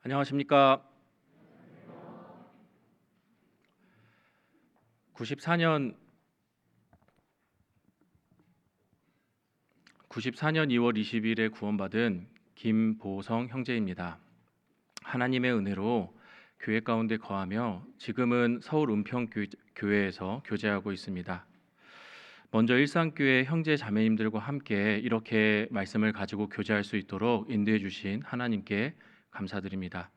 안녕하십니까. 94년 2월 20일에 구원받은 김보성 형제입니다. 하나님의 은혜로 교회 가운데 거하며 지금은 서울 은평교회에서 교제하고 있습니다. 먼저 일산교회 형제 자매님들과 함께 이렇게 말씀을 가지고 교제할 수 있도록 인도해 주신 하나님께 감사드립니다.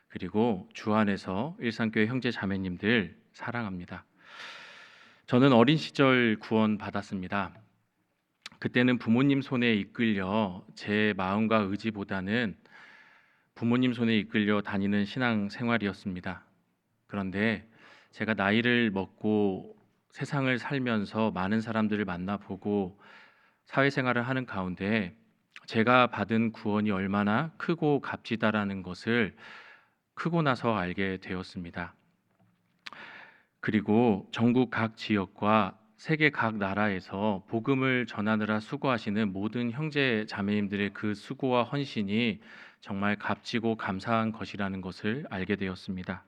그리고 주 안에서 일산교회 형제 자매님들 사랑합니다. 저는 어린 시절 구원받았습니다. 그때는 부모님 손에 이끌려 제 마음과 의지보다는 부모님 손에 이끌려 다니는 신앙 생활이었습니다. 그런데 제가 나이를 먹고 세상을 살면서 많은 사람들을 만나보고 사회생활을 하는 가운데 제가 받은 구원이 얼마나 크고 값지다라는 것을 크고 나서 알게 되었습니다. 그리고 전국 각 지역과 세계 각 나라에서 복음을 전하느라 수고하시는 모든 형제 자매님들의 그 수고와 헌신이 정말 값지고 감사한 것이라는 것을 알게 되었습니다.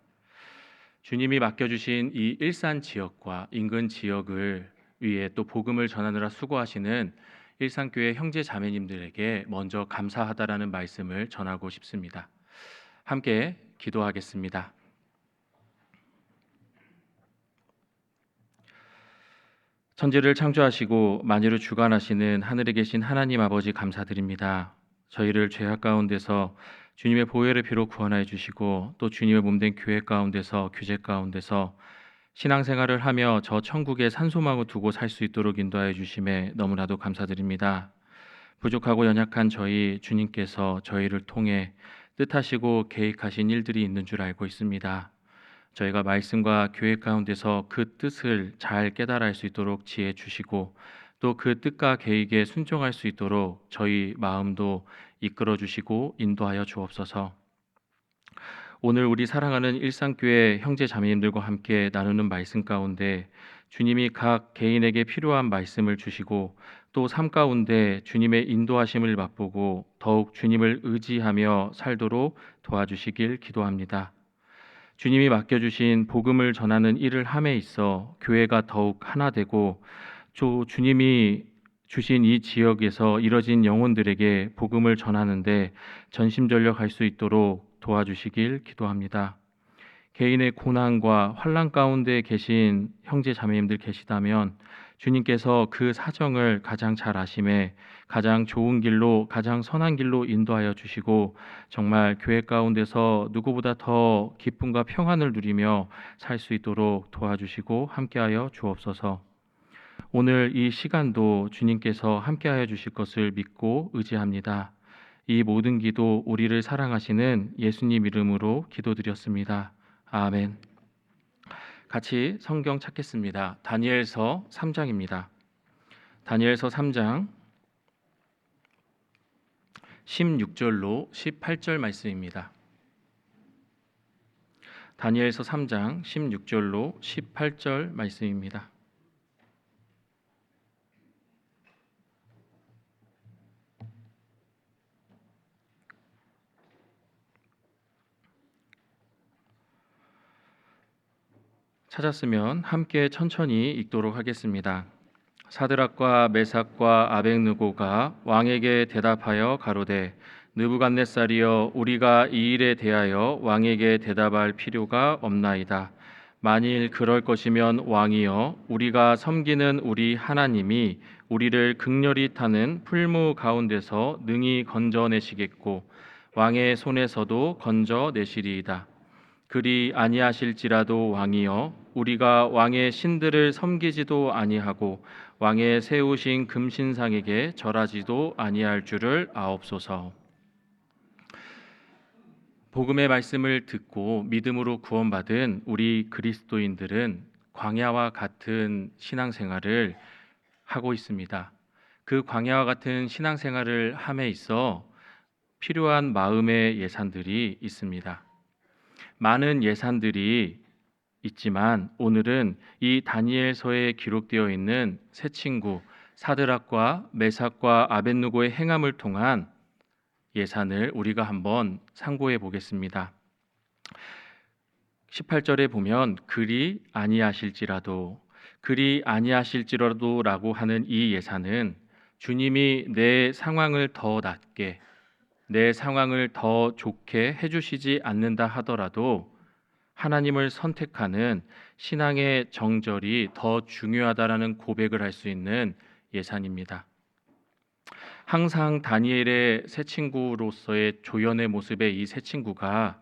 주님이 맡겨주신 이 일산 지역과 인근 지역을 위해 또 복음을 전하느라 수고하시는 일산교회 형제 자매님들에게 먼저 감사하다라는 말씀을 전하고 싶습니다. 함께 기도하겠습니다. 천지를 창조하시고 만유를 주관하시는 하늘에 계신 하나님 아버지 감사드립니다. 저희를 죄악 가운데서 주님의 보혈의 피로 구원하여 주시고 또 주님의 몸된 교회 가운데서 규제 가운데서 신앙생활을 하며 저 천국에 산소망을 두고 살 수 있도록 인도하여 주심에 너무나도 감사드립니다. 부족하고 연약한 저희 주님께서 저희를 통해 뜻하시고 계획하신 일들이 있는 줄 알고 있습니다. 저희가 말씀과 교회 가운데서 그 뜻을 잘 깨달을 수 있도록 지혜 주시고 또 그 뜻과 계획에 순종할 수 있도록 저희 마음도 이끌어 주시고 인도하여 주옵소서. 오늘 우리 사랑하는 일산교회 형제 자매님들과 함께 나누는 말씀 가운데 주님이 각 개인에게 필요한 말씀을 주시고 또 삶 가운데 주님의 인도하심을 맛보고 더욱 주님을 의지하며 살도록 도와주시길 기도합니다. 주님이 맡겨주신 복음을 전하는 일을 함에 있어 교회가 더욱 하나 되고 주님이 주신 이 지역에서 이뤄진 영혼들에게 복음을 전하는데 전심전력할 수 있도록 도와주시길 기도합니다. 개인의 고난과 환난 가운데 계신 형제 자매님들 계시다면 주님께서 그 사정을 가장 잘 아심에 가장 좋은 길로 가장 선한 길로 인도하여 주시고 정말 교회 가운데서 누구보다 더 기쁨과 평안을 누리며 살 수 있도록 도와주시고 함께하여 주옵소서. 오늘 이 시간도 주님께서 함께하여 주실 것을 믿고 의지합니다. 이 모든 기도 우리를 사랑하시는 예수님 이름으로 기도드렸습니다. 아멘. 같이 성경 찾겠습니다. 다니엘서 3장입니다. 다니엘서 3장 16절로 18절 말씀입니다. 다니엘서 3장 16절로 18절 말씀입니다. 찾았으면 함께 천천히 읽도록 하겠습니다. 사드락과 메삭과 아벳느고가 왕에게 대답하여 가로되 느부갓네살이여 우리가 이 일에 대하여 왕에게 대답할 필요가 없나이다. 만일 그럴 것이면 왕이여 우리가 섬기는 우리 하나님이 우리를 극렬히 타는 풀무 가운데서 능히 건져내시겠고 왕의 손에서도 건져내시리이다. 그리 아니하실지라도 왕이여 우리가 왕의 신들을 섬기지도 아니하고 왕의 세우신 금신상에게 절하지도 아니할 줄을 아옵소서. 복음의 말씀을 듣고 믿음으로 구원받은 우리 그리스도인들은 광야와 같은 신앙생활을 하고 있습니다. 그 광야와 같은 신앙생활을 함에 있어 필요한 마음의 예산들이 있습니다. 많은 예산들이 있지만 오늘은 이 다니엘서에 기록되어 있는 세 친구 사드락과 메삭과 아벳느고의 행함을 통한 예산을 우리가 한번 상고해 보겠습니다. 18절에 보면 그리 아니하실지라도라고 하는 이 예산은 주님이 내 상황을 더 낫게, 내 상황을 더 좋게 해주시지 않는다 하더라도 하나님을 선택하는 신앙의 정절이 더 중요하다라는 고백을 할 수 있는 예산입니다. 항상 다니엘의 새 친구로서의 조연의 모습의 이 새 친구가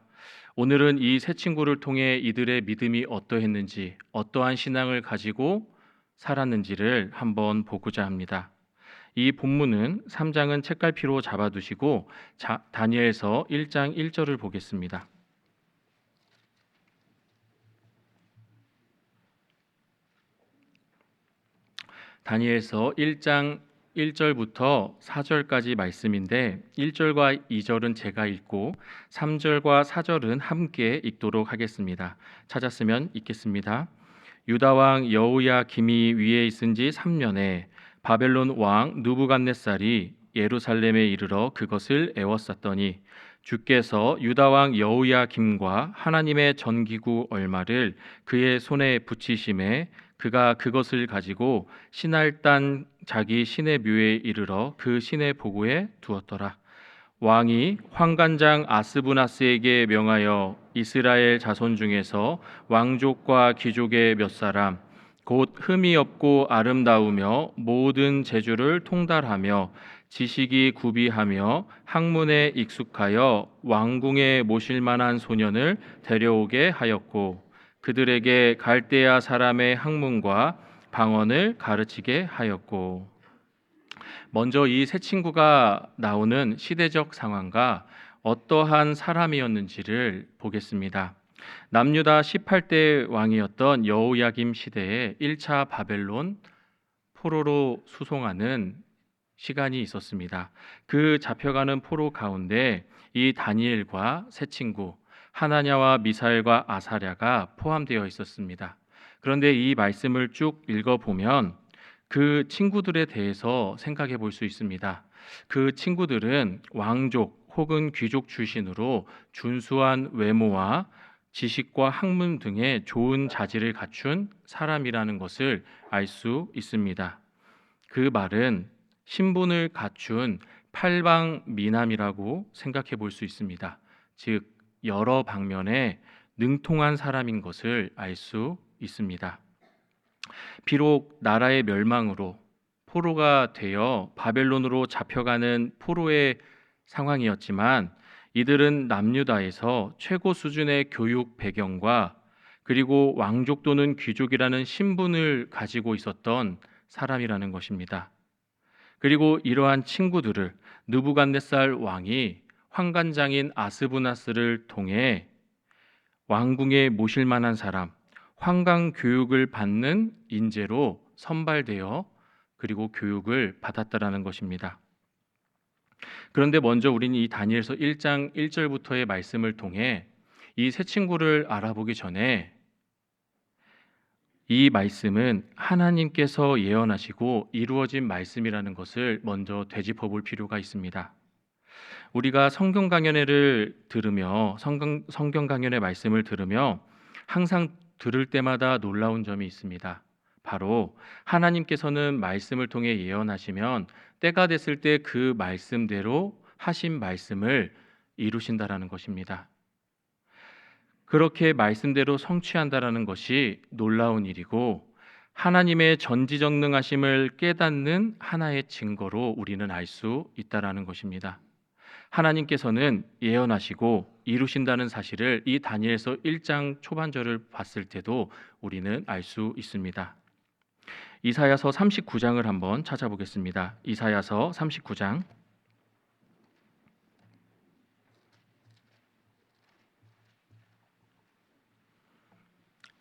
오늘은 이 새 친구를 통해 이들의 믿음이 어떠했는지, 어떠한 신앙을 가지고 살았는지를 한번 보고자 합니다. 이 본문은 3장은 책갈피로 잡아두시고 다니엘서 1장 1절을 보겠습니다. 다니엘서 1장 1절부터 4절까지 말씀인데 1절과 2절은 제가 읽고 3절과 4절은 함께 읽도록 하겠습니다. 찾았으면 읽겠습니다. 유다 왕 여호야김이 위에 있은 지 3년에 바벨론 왕 느부갓네살이 예루살렘에 이르러 그것을 에워쌌더니 주께서 유다 왕 여호야김과 하나님의 전기구 얼마를 그의 손에 붙이심에 그가 그것을 가지고 신할단 자기 신의 묘에 이르러 그 신의 보고에 두었더라. 왕이 환관장 아스부나스에게 명하여 이스라엘 자손 중에서 왕족과 귀족의 몇 사람 곧 흠이 없고 아름다우며 모든 재주를 통달하며 지식이 구비하며 학문에 익숙하여 왕궁에 모실 만한 소년을 데려오게 하였고 그들에게 갈대아 사람의 학문과 방언을 가르치게 하였고. 먼저 이 세 친구가 나오는 시대적 상황과 어떠한 사람이었는지를 보겠습니다. 남유다 18대 왕이었던 여호야김 시대에 1차 바벨론 포로로 수송하는 시간이 있었습니다. 그 잡혀가는 포로 가운데 이 다니엘과 세 친구 하나냐와 미사엘과 아사랴가 포함되어 있었습니다. 그런데 이 말씀을 쭉 읽어보면 그 친구들에 대해서 생각해 볼 수 있습니다. 그 친구들은 왕족 혹은 귀족 출신으로 준수한 외모와 지식과 학문 등의 좋은 자질을 갖춘 사람이라는 것을 알 수 있습니다. 그 말은 신분을 갖춘 팔방 미남이라고 생각해 볼 수 있습니다. 즉 여러 방면에 능통한 사람인 것을 알 수 있습니다. 비록 나라의 멸망으로 포로가 되어 바벨론으로 잡혀가는 포로의 상황이었지만 이들은 남유다에서 최고 수준의 교육 배경과 그리고 왕족 또는 귀족이라는 신분을 가지고 있었던 사람이라는 것입니다. 그리고 이러한 친구들을 느부갓네살 왕이 환관장인 아스부나스를 통해 왕궁에 모실 만한 사람, 환관 교육을 받는 인재로 선발되어 그리고 교육을 받았다라는 것입니다. 그런데 먼저 우리는 이 다니엘서 1장 1절부터의 말씀을 통해 이 세 친구를 알아보기 전에 이 말씀은 하나님께서 예언하시고 이루어진 말씀이라는 것을 먼저 되짚어 볼 필요가 있습니다. 우리가 성경 강연회를 들으며 성경 강연의 말씀을 들으며 항상 들을 때마다 놀라운 점이 있습니다. 바로 하나님께서는 말씀을 통해 예언하시면 때가 됐을 때 그 말씀대로 하신 말씀을 이루신다라는 것입니다. 그렇게 말씀대로 성취한다라는 것이 놀라운 일이고 하나님의 전지전능하심을 깨닫는 하나의 증거로 우리는 알 수 있다라는 것입니다. 하나님께서는 예언하시고 이루신다는 사실을 이 다니엘서 1장 초반절을 봤을 때도 우리는 알 수 있습니다. 이사야서 39장을 한번 찾아보겠습니다. 이사야서 39장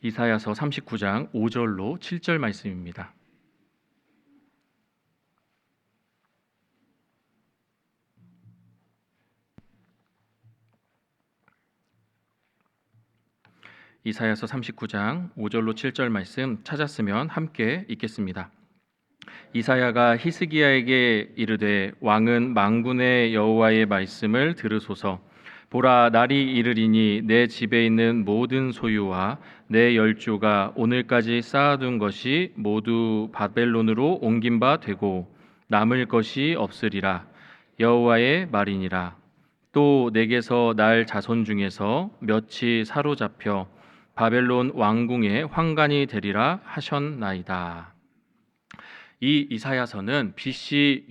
이사야서 39장 5절로 7절 말씀입니다. 이사야서 39장 5절로 7절 말씀 찾았으면 함께 읽겠습니다. 이사야가 히스기야에게 이르되 왕은 만군의 여호와의 말씀을 들으소서. 보라, 날이 이르리니 내 집에 있는 모든 소유와 내 열조가 오늘까지 쌓아둔 것이 모두 바벨론으로 옮긴 바 되고 남을 것이 없으리라. 여호와의 말이니라. 또 내게서 날 자손 중에서 몇이 사로잡혀 바벨론 왕궁의 환관이 되리라 하셨나이다. 이 이사야서는 BC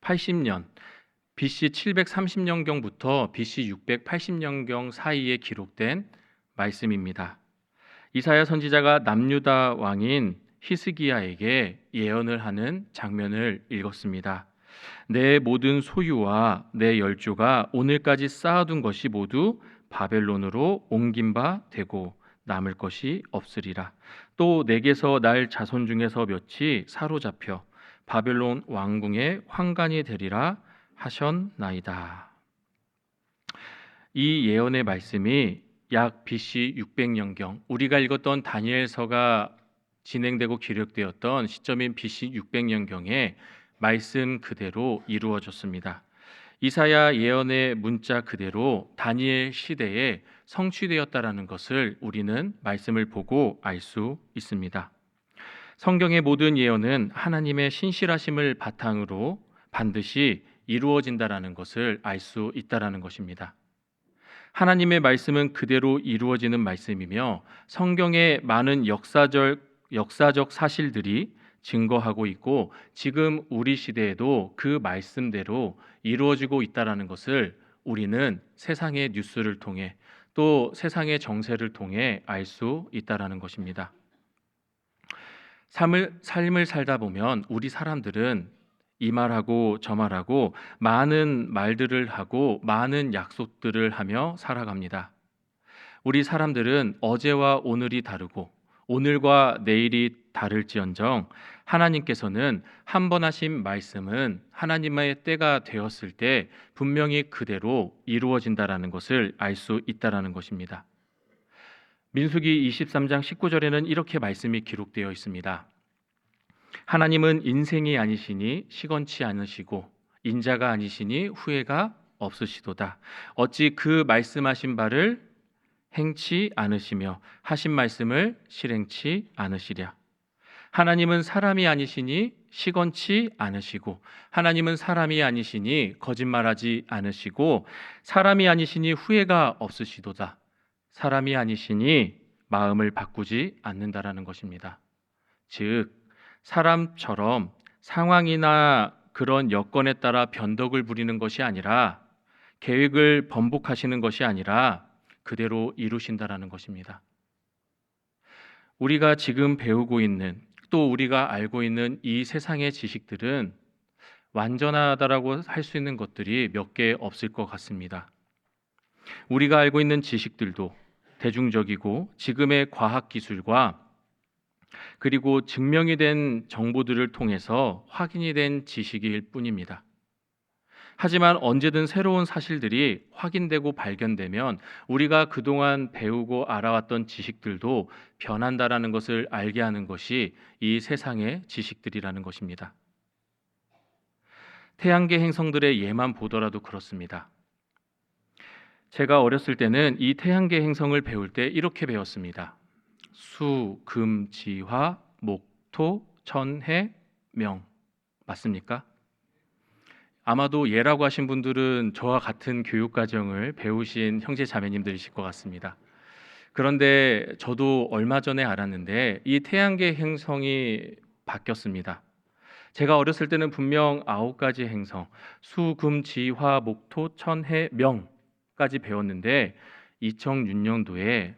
680년, BC 730년경부터 BC 680년경 사이에 기록된 말씀입니다. 이사야 선지자가 남유다 왕인 히스기야에게 예언을 하는 장면을 읽었습니다. 내 모든 소유와 내 열조가 오늘까지 쌓아둔 것이 모두 바벨론으로 옮긴 바 되고 남을 것이 없으리라. 또 내게서 날 자손 중에서 몇이 사로잡혀 바벨론 왕궁의 환관이 되리라 하셨나이다. 이 예언의 말씀이 약 BC 600년경, 우리가 읽었던 다니엘서가 진행되고 기록되었던 시점인 BC 600년경에 말씀 그대로 이루어졌습니다. 이사야 예언의 문자 그대로 다니엘 시대에 성취되었다라는 것을 우리는 말씀을 보고 알 수 있습니다. 성경의 모든 예언은 하나님의 신실하심을 바탕으로 반드시 이루어진다라는 것을 알 수 있다라는 것입니다. 하나님의 말씀은 그대로 이루어지는 말씀이며 성경의 많은 역사적 사실들이 증거하고 있고 지금 우리 시대에도 그 말씀대로 이루어지고 있다라는 것을 우리는 세상의 뉴스를 통해 또 세상의 정세를 통해 알 수 있다라는 것입니다. 삶을 살다 보면 우리 사람들은 이 말하고 저 말하고 많은 말들을 하고 많은 약속들을 하며 살아갑니다. 우리 사람들은 어제와 오늘이 다르고 오늘과 내일이 다를지언정 하나님께서는 한 번 하신 말씀은 하나님의 때가 되었을 때 분명히 그대로 이루어진다라는 것을 알 수 있다라는 것입니다. 민수기 23장 19절에는 이렇게 말씀이 기록되어 있습니다. 하나님은 인생이 아니시니 시건치 않으시고 인자가 아니시니 후회가 없으시도다. 어찌 그 말씀하신 바를 행치 않으시며 하신 말씀을 실행치 않으시랴. 하나님은 사람이 아니시니 시건치 않으시고 하나님은 사람이 아니시니 거짓말하지 않으시고 사람이 아니시니 후회가 없으시도다. 사람이 아니시니 마음을 바꾸지 않는다라는 것입니다. 즉 사람처럼 상황이나 그런 여건에 따라 변덕을 부리는 것이 아니라 계획을 번복하시는 것이 아니라 그대로 이루신다라는 것입니다. 우리가 지금 배우고 있는 또 우리가 알고 있는 이 세상의 지식들은 완전하다라고 할 수 있는 것들이 몇 개 없을 것 같습니다. 우리가 알고 있는 지식들도 대중적이고 지금의 과학 기술과 그리고 증명이 된 정보들을 통해서 확인이 된 지식일 뿐입니다. 하지만 언제든 새로운 사실들이 확인되고 발견되면 우리가 그동안 배우고 알아왔던 지식들도 변한다라는 것을 알게 하는 것이 이 세상의 지식들이라는 것입니다. 태양계 행성들의 예만 보더라도 그렇습니다. 제가 어렸을 때는 이 태양계 행성을 배울 때 이렇게 배웠습니다. 수, 금, 지, 화, 목, 토, 천, 해, 명. 맞습니까? 아마도 예라고 하신 분들은 저와 같은 교육 과정을 배우신 형제 자매님들이실 것 같습니다. 그런데 저도 얼마 전에 알았는데 이 태양계 행성이 바뀌었습니다. 제가 어렸을 때는 분명 9가지 행성, 수, 금, 지, 화, 목, 토, 천, 해, 명까지 배웠는데 2006년도에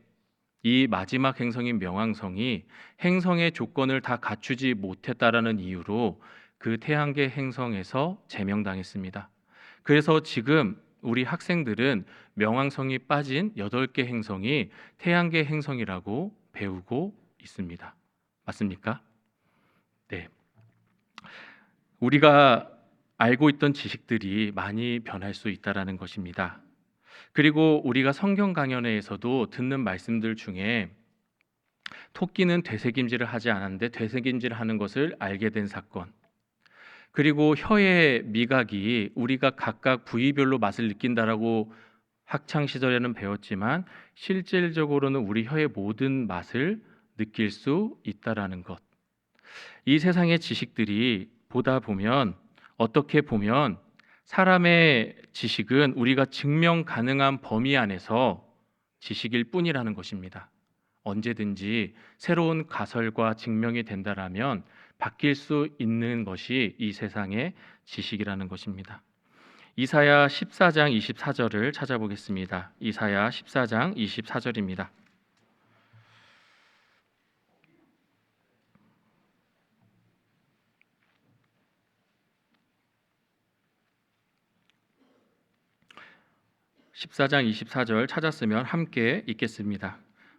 이 마지막 행성인 명왕성이 행성의 조건을 다 갖추지 못했다라는 이유로 그 태양계 행성에서 제명당했습니다. 그래서 지금 우리 학생들은 명왕성이 빠진 8개 행성이 태양계 행성이라고 배우고 있습니다. 맞습니까? 네. 우리가 알고 있던 지식들이 많이 변할 수 있다라는 것입니다. 그리고 우리가 성경 강연회에서도 듣는 말씀들 중에 토끼는 되새김질을 하지 않았는데 되새김질을 하는 것을 알게 된 사건. 그리고 혀의 미각이 우리가 각각 부위별로 맛을 느낀다라고 학창 시절에는 배웠지만 실질적으로는 우리 혀의 모든 맛을 느낄 수 있다라는 것. 이 세상의 지식들이 어떻게 보면 사람의 지식은 우리가 증명 가능한 범위 안에서 지식일 뿐이라는 것입니다. 언제든지 새로운 가설과 증명이 된다라면 바뀔 수 있는 것이 이 세상의 지식이라는 것입니다. 이사야 14장 24절을 찾아보겠습니다. 이사야 14장 24절입니다. (14장 24절) 찾았으면 함께 읽겠습니다.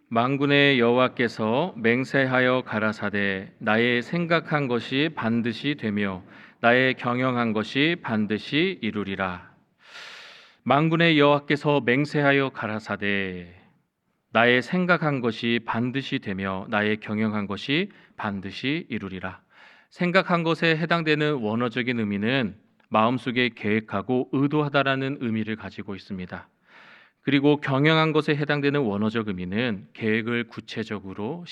만군의 여호와께서 맹세하여 가라사대 나의 생각한 것이 반드시 되며 나의 경영한 것이 반드시 이루리라. 만군의 여호와께서 맹세하여 가라사대 나의 생각한 것이 반드시 되며 나의 경영한 것이 반드시 이루리라. 생각한 것에 해당되는 원어적인 의미는 마음속에 계획하고 의도하다라는 의미를 가지고 있습니다. 그리고 경영한 것에 해당되는 원어적 의미는 계획을 구체적으로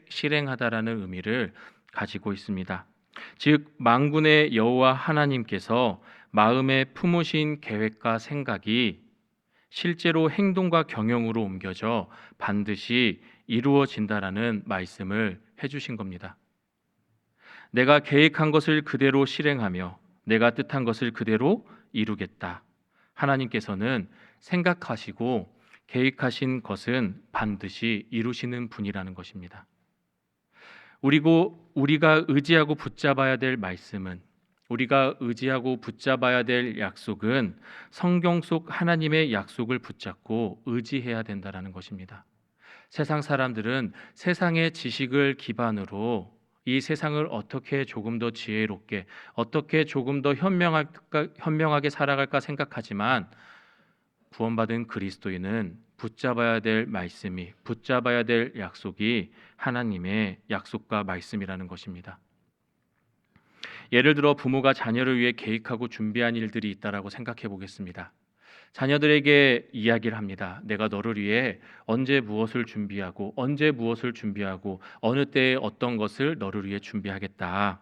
실행하다라는 의미를 가지고 있습니다. 즉 만군의 여호와 하나님께서 마음에 품으신 계획과 생각이 실제로 행동과 경영으로 옮겨져 반드시 이루어진다라는 말씀을 해주신 겁니다. 내가 계획한 것을 그대로 실행하며 내가 뜻한 것을 그대로 이루겠다. 하나님께서는 생각하시고 계획하신 것은 반드시 이루시는 분이라는 것입니다. 우리가 의지하고 붙잡아야 될 말씀은, 우리가 의지하고 붙잡아야 될 약속은 성경 속 하나님의 약속을 붙잡고 의지해야 된다는 것입니다. 세상 사람들은 세상의 지식을 기반으로 이 세상을 어떻게 조금 더 지혜롭게, 어떻게 조금 더 현명하게 살아갈까 생각하지만 구원받은 그리스도인은 붙잡아야 될 말씀이, 붙잡아야 될 약속이 하나님의 약속과 말씀이라는 것입니다. 예를 들어 부모가 자녀를 위해 계획하고 준비한 일들이 있다라고 생각해 보겠습니다. 자녀들에게 이야기를 합니다. 내가 너를 위해 언제 무엇을 준비하고 어느 때에 어떤 것을 너를 위해 준비하겠다.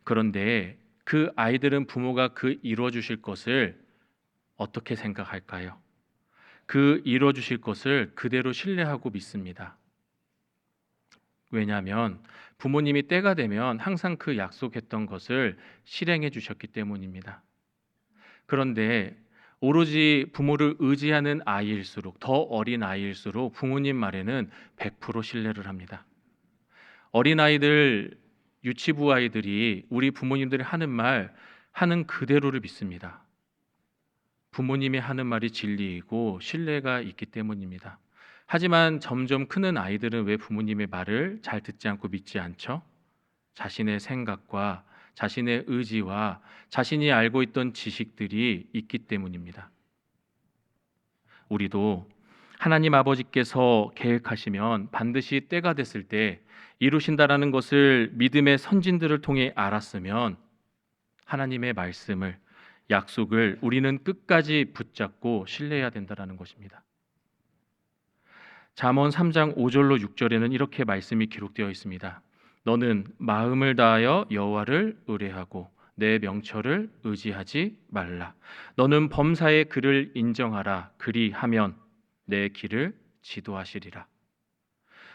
그런데 그 아이들은 부모가 그 이루어 주실 것을 어떻게 생각할까요? 그 이루어 주실 것을 그대로 신뢰하고 믿습니다. 왜냐하면 부모님이 때가 되면 항상 그 약속했던 것을 실행해 주셨기 때문입니다. 그런데 오로지 부모를 의지하는 아이일수록, 더 어린 아이일수록 부모님 말에는 100% 신뢰를 합니다. 어린아이들, 유치부 아이들이 우리 부모님들이 하는 말 하는 그대로를 믿습니다. 부모님이 하는 말이 진리이고 신뢰가 있기 때문입니다. 하지만 점점 크는 아이들은 왜 부모님의 말을 잘 듣지 않고 믿지 않죠? 자신의 생각과 자신의 의지와 자신이 알고 있던 지식들이 있기 때문입니다. 우리도 하나님 아버지께서 계획하시면 반드시 때가 됐을 때 이루신다라는 것을 믿음의 선진들을 통해 알았으면 하나님의 말씀을, 약속을 우리는 끝까지 붙잡고 신뢰해야 된다는 것입니다. 잠언 3장 5절로 6절에는 이렇게 말씀이 기록되어 있습니다. 너는 마음을 다하여 여호와를 의뢰하고 내 명철을 의지하지 말라. 너는 범사의 그를 인정하라. 그리하면 내 길을 지도하시리라.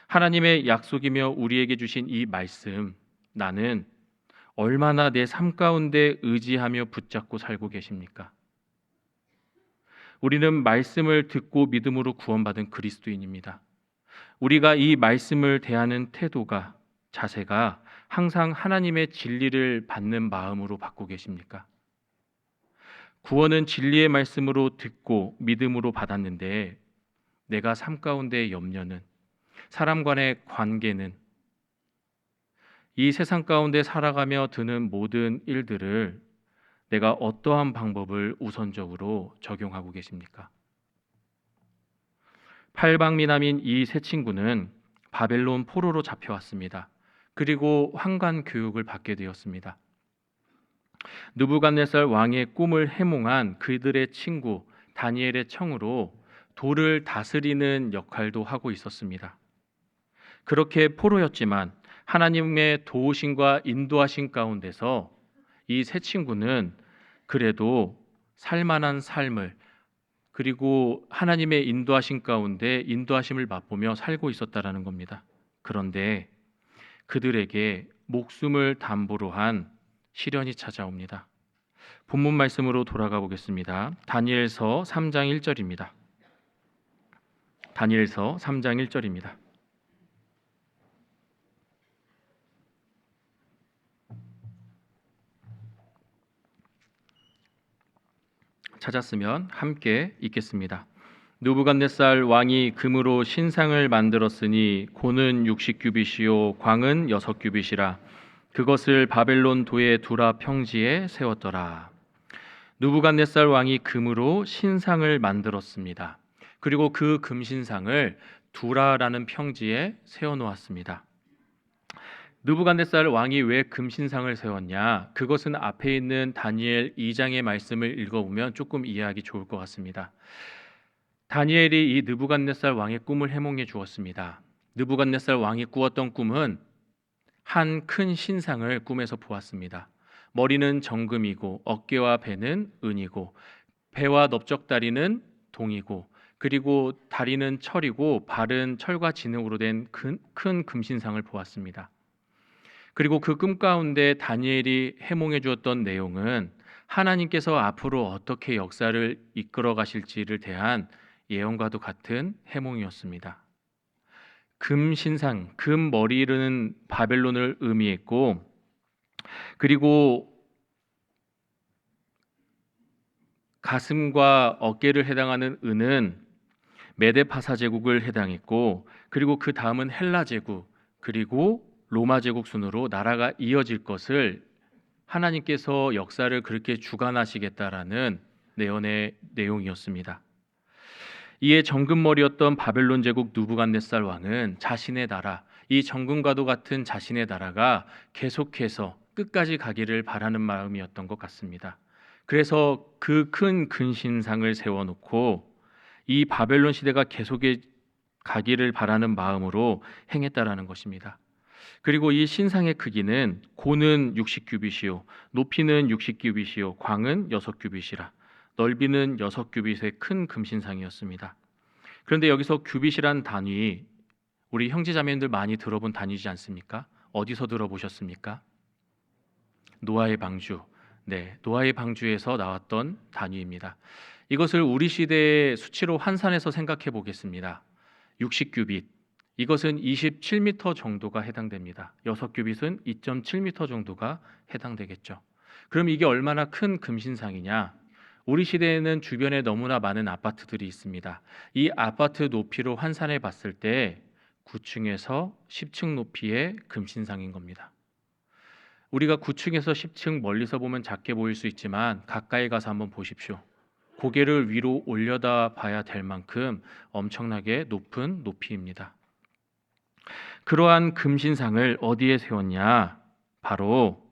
하나님의 약속이며 우리에게 주신 이 말씀, 나는 얼마나 내 삶 가운데 의지하며 붙잡고 살고 계십니까? 우리는 말씀을 듣고 믿음으로 구원받은 그리스도인입니다. 우리가 이 말씀을 대하는 태도가, 자세가 항상 하나님의 진리를 받는 마음으로 받고 계십니까? 구원은 진리의 말씀으로 듣고 믿음으로 받았는데 내가 삶 가운데의 염려는, 사람 간의 관계는, 이 세상 가운데 살아가며 드는 모든 일들을 내가 어떠한 방법을 우선적으로 적용하고 계십니까? 팔방미남인 이 세 친구는 바벨론 포로로 잡혀왔습니다. 그리고 환관 교육을 받게 되었습니다. 느부갓네살 왕의 꿈을 해몽한 그들의 친구 다니엘의 청으로 돌을 다스리는 역할도 하고 있었습니다. 그렇게 포로였지만 하나님의 도우심과 인도하심 가운데서 이 세 친구는 그래도 살만한 삶을, 그리고 하나님의 인도하심 가운데 인도하심을 맛보며 살고 있었다라는 겁니다. 그런데 그들에게 목숨을 담보로 한 시련이 찾아옵니다. 본문 말씀으로 돌아가 보겠습니다. 다니엘서 3장 1절입니다. 다니엘서 3장 1절입니다. 찾았으면 함께 읽겠습니다. 느부갓네살 왕이 금으로 신상을 만들었으니 고는 60규빗이요 광은 6규빗이라. 그것을 바벨론 도의 두라 평지에 세웠더라. 느부갓네살 왕이 금으로 신상을 만들었습니다. 그리고 그 금신상을 두라라는 평지에 세워놓았습니다. 느부갓네살 왕이 왜 금신상을 세웠냐? 그것은 앞에 있는 다니엘 2장의 말씀을 읽어보면 조금 이해하기 좋을 것 같습니다. 다니엘이 이 느부갓네살 왕의 꿈을 해몽해 주었습니다. 느부갓네살 왕이 꾸었던 꿈은 한 큰 신상을 꿈에서 보았습니다. 머리는 정금이고 어깨와 배는 은이고 배와 넓적다리는 동이고 그리고 다리는 철이고 발은 철과 진흙으로 된 큰 금신상을 보았습니다. 그리고 그 꿈 가운데 다니엘이 해몽해 주었던 내용은 하나님께서 앞으로 어떻게 역사를 이끌어 가실지를 대한 예언과도 같은 해몽이었습니다. 금신상, 금머리는 바벨론을 의미했고, 그리고 가슴과 어깨를 해당하는 은은 메데파사 제국을 해당했고, 그리고 그 다음은 헬라 제국, 그리고 로마 제국 순으로 나라가 이어질 것을 하나님께서 역사를 그렇게 주관하시겠다라는 내용이었습니다. 이에 정금머리였던 바벨론 제국 느부갓네살 왕은 자신의 나라, 이 정금과도 같은 자신의 나라가 계속해서 끝까지 가기를 바라는 마음이었던 것 같습니다. 그래서 그 큰 근신상을 세워놓고 이 바벨론 시대가 계속해 가기를 바라는 마음으로 행했다라는 것입니다. 그리고 이 신상의 크기는 고는 60규빗이요 높이는 60규빗이요 광은 6규빗이라. 넓이는 6규빗의 큰 금신상이었습니다. 그런데 여기서 규빗이란 단위, 우리 형제자매님들 많이 들어본 단위지 않습니까? 어디서 들어보셨습니까? 노아의 방주. 네, 노아의 방주에서 나왔던 단위입니다. 이것을 우리 시대의 수치로 환산해서 생각해 보겠습니다. 60규빗. 이것은 27m 정도가 해당됩니다. 6규빗은 2.7m 정도가 해당되겠죠. 그럼 이게 얼마나 큰 금신상이냐? 우리 시대에는 주변에 너무나 많은 아파트들이 있습니다. 이 아파트 높이로 환산해 봤을 때 9층에서 10층 높이의 금신상인 겁니다. 우리가 9층에서 10층 멀리서 보면 작게 보일 수 있지만 가까이 가서 한번 보십시오. 고개를 위로 올려다 봐야 될 만큼 엄청나게 높은 높이입니다. 그러한 금신상을 어디에 세웠냐? 바로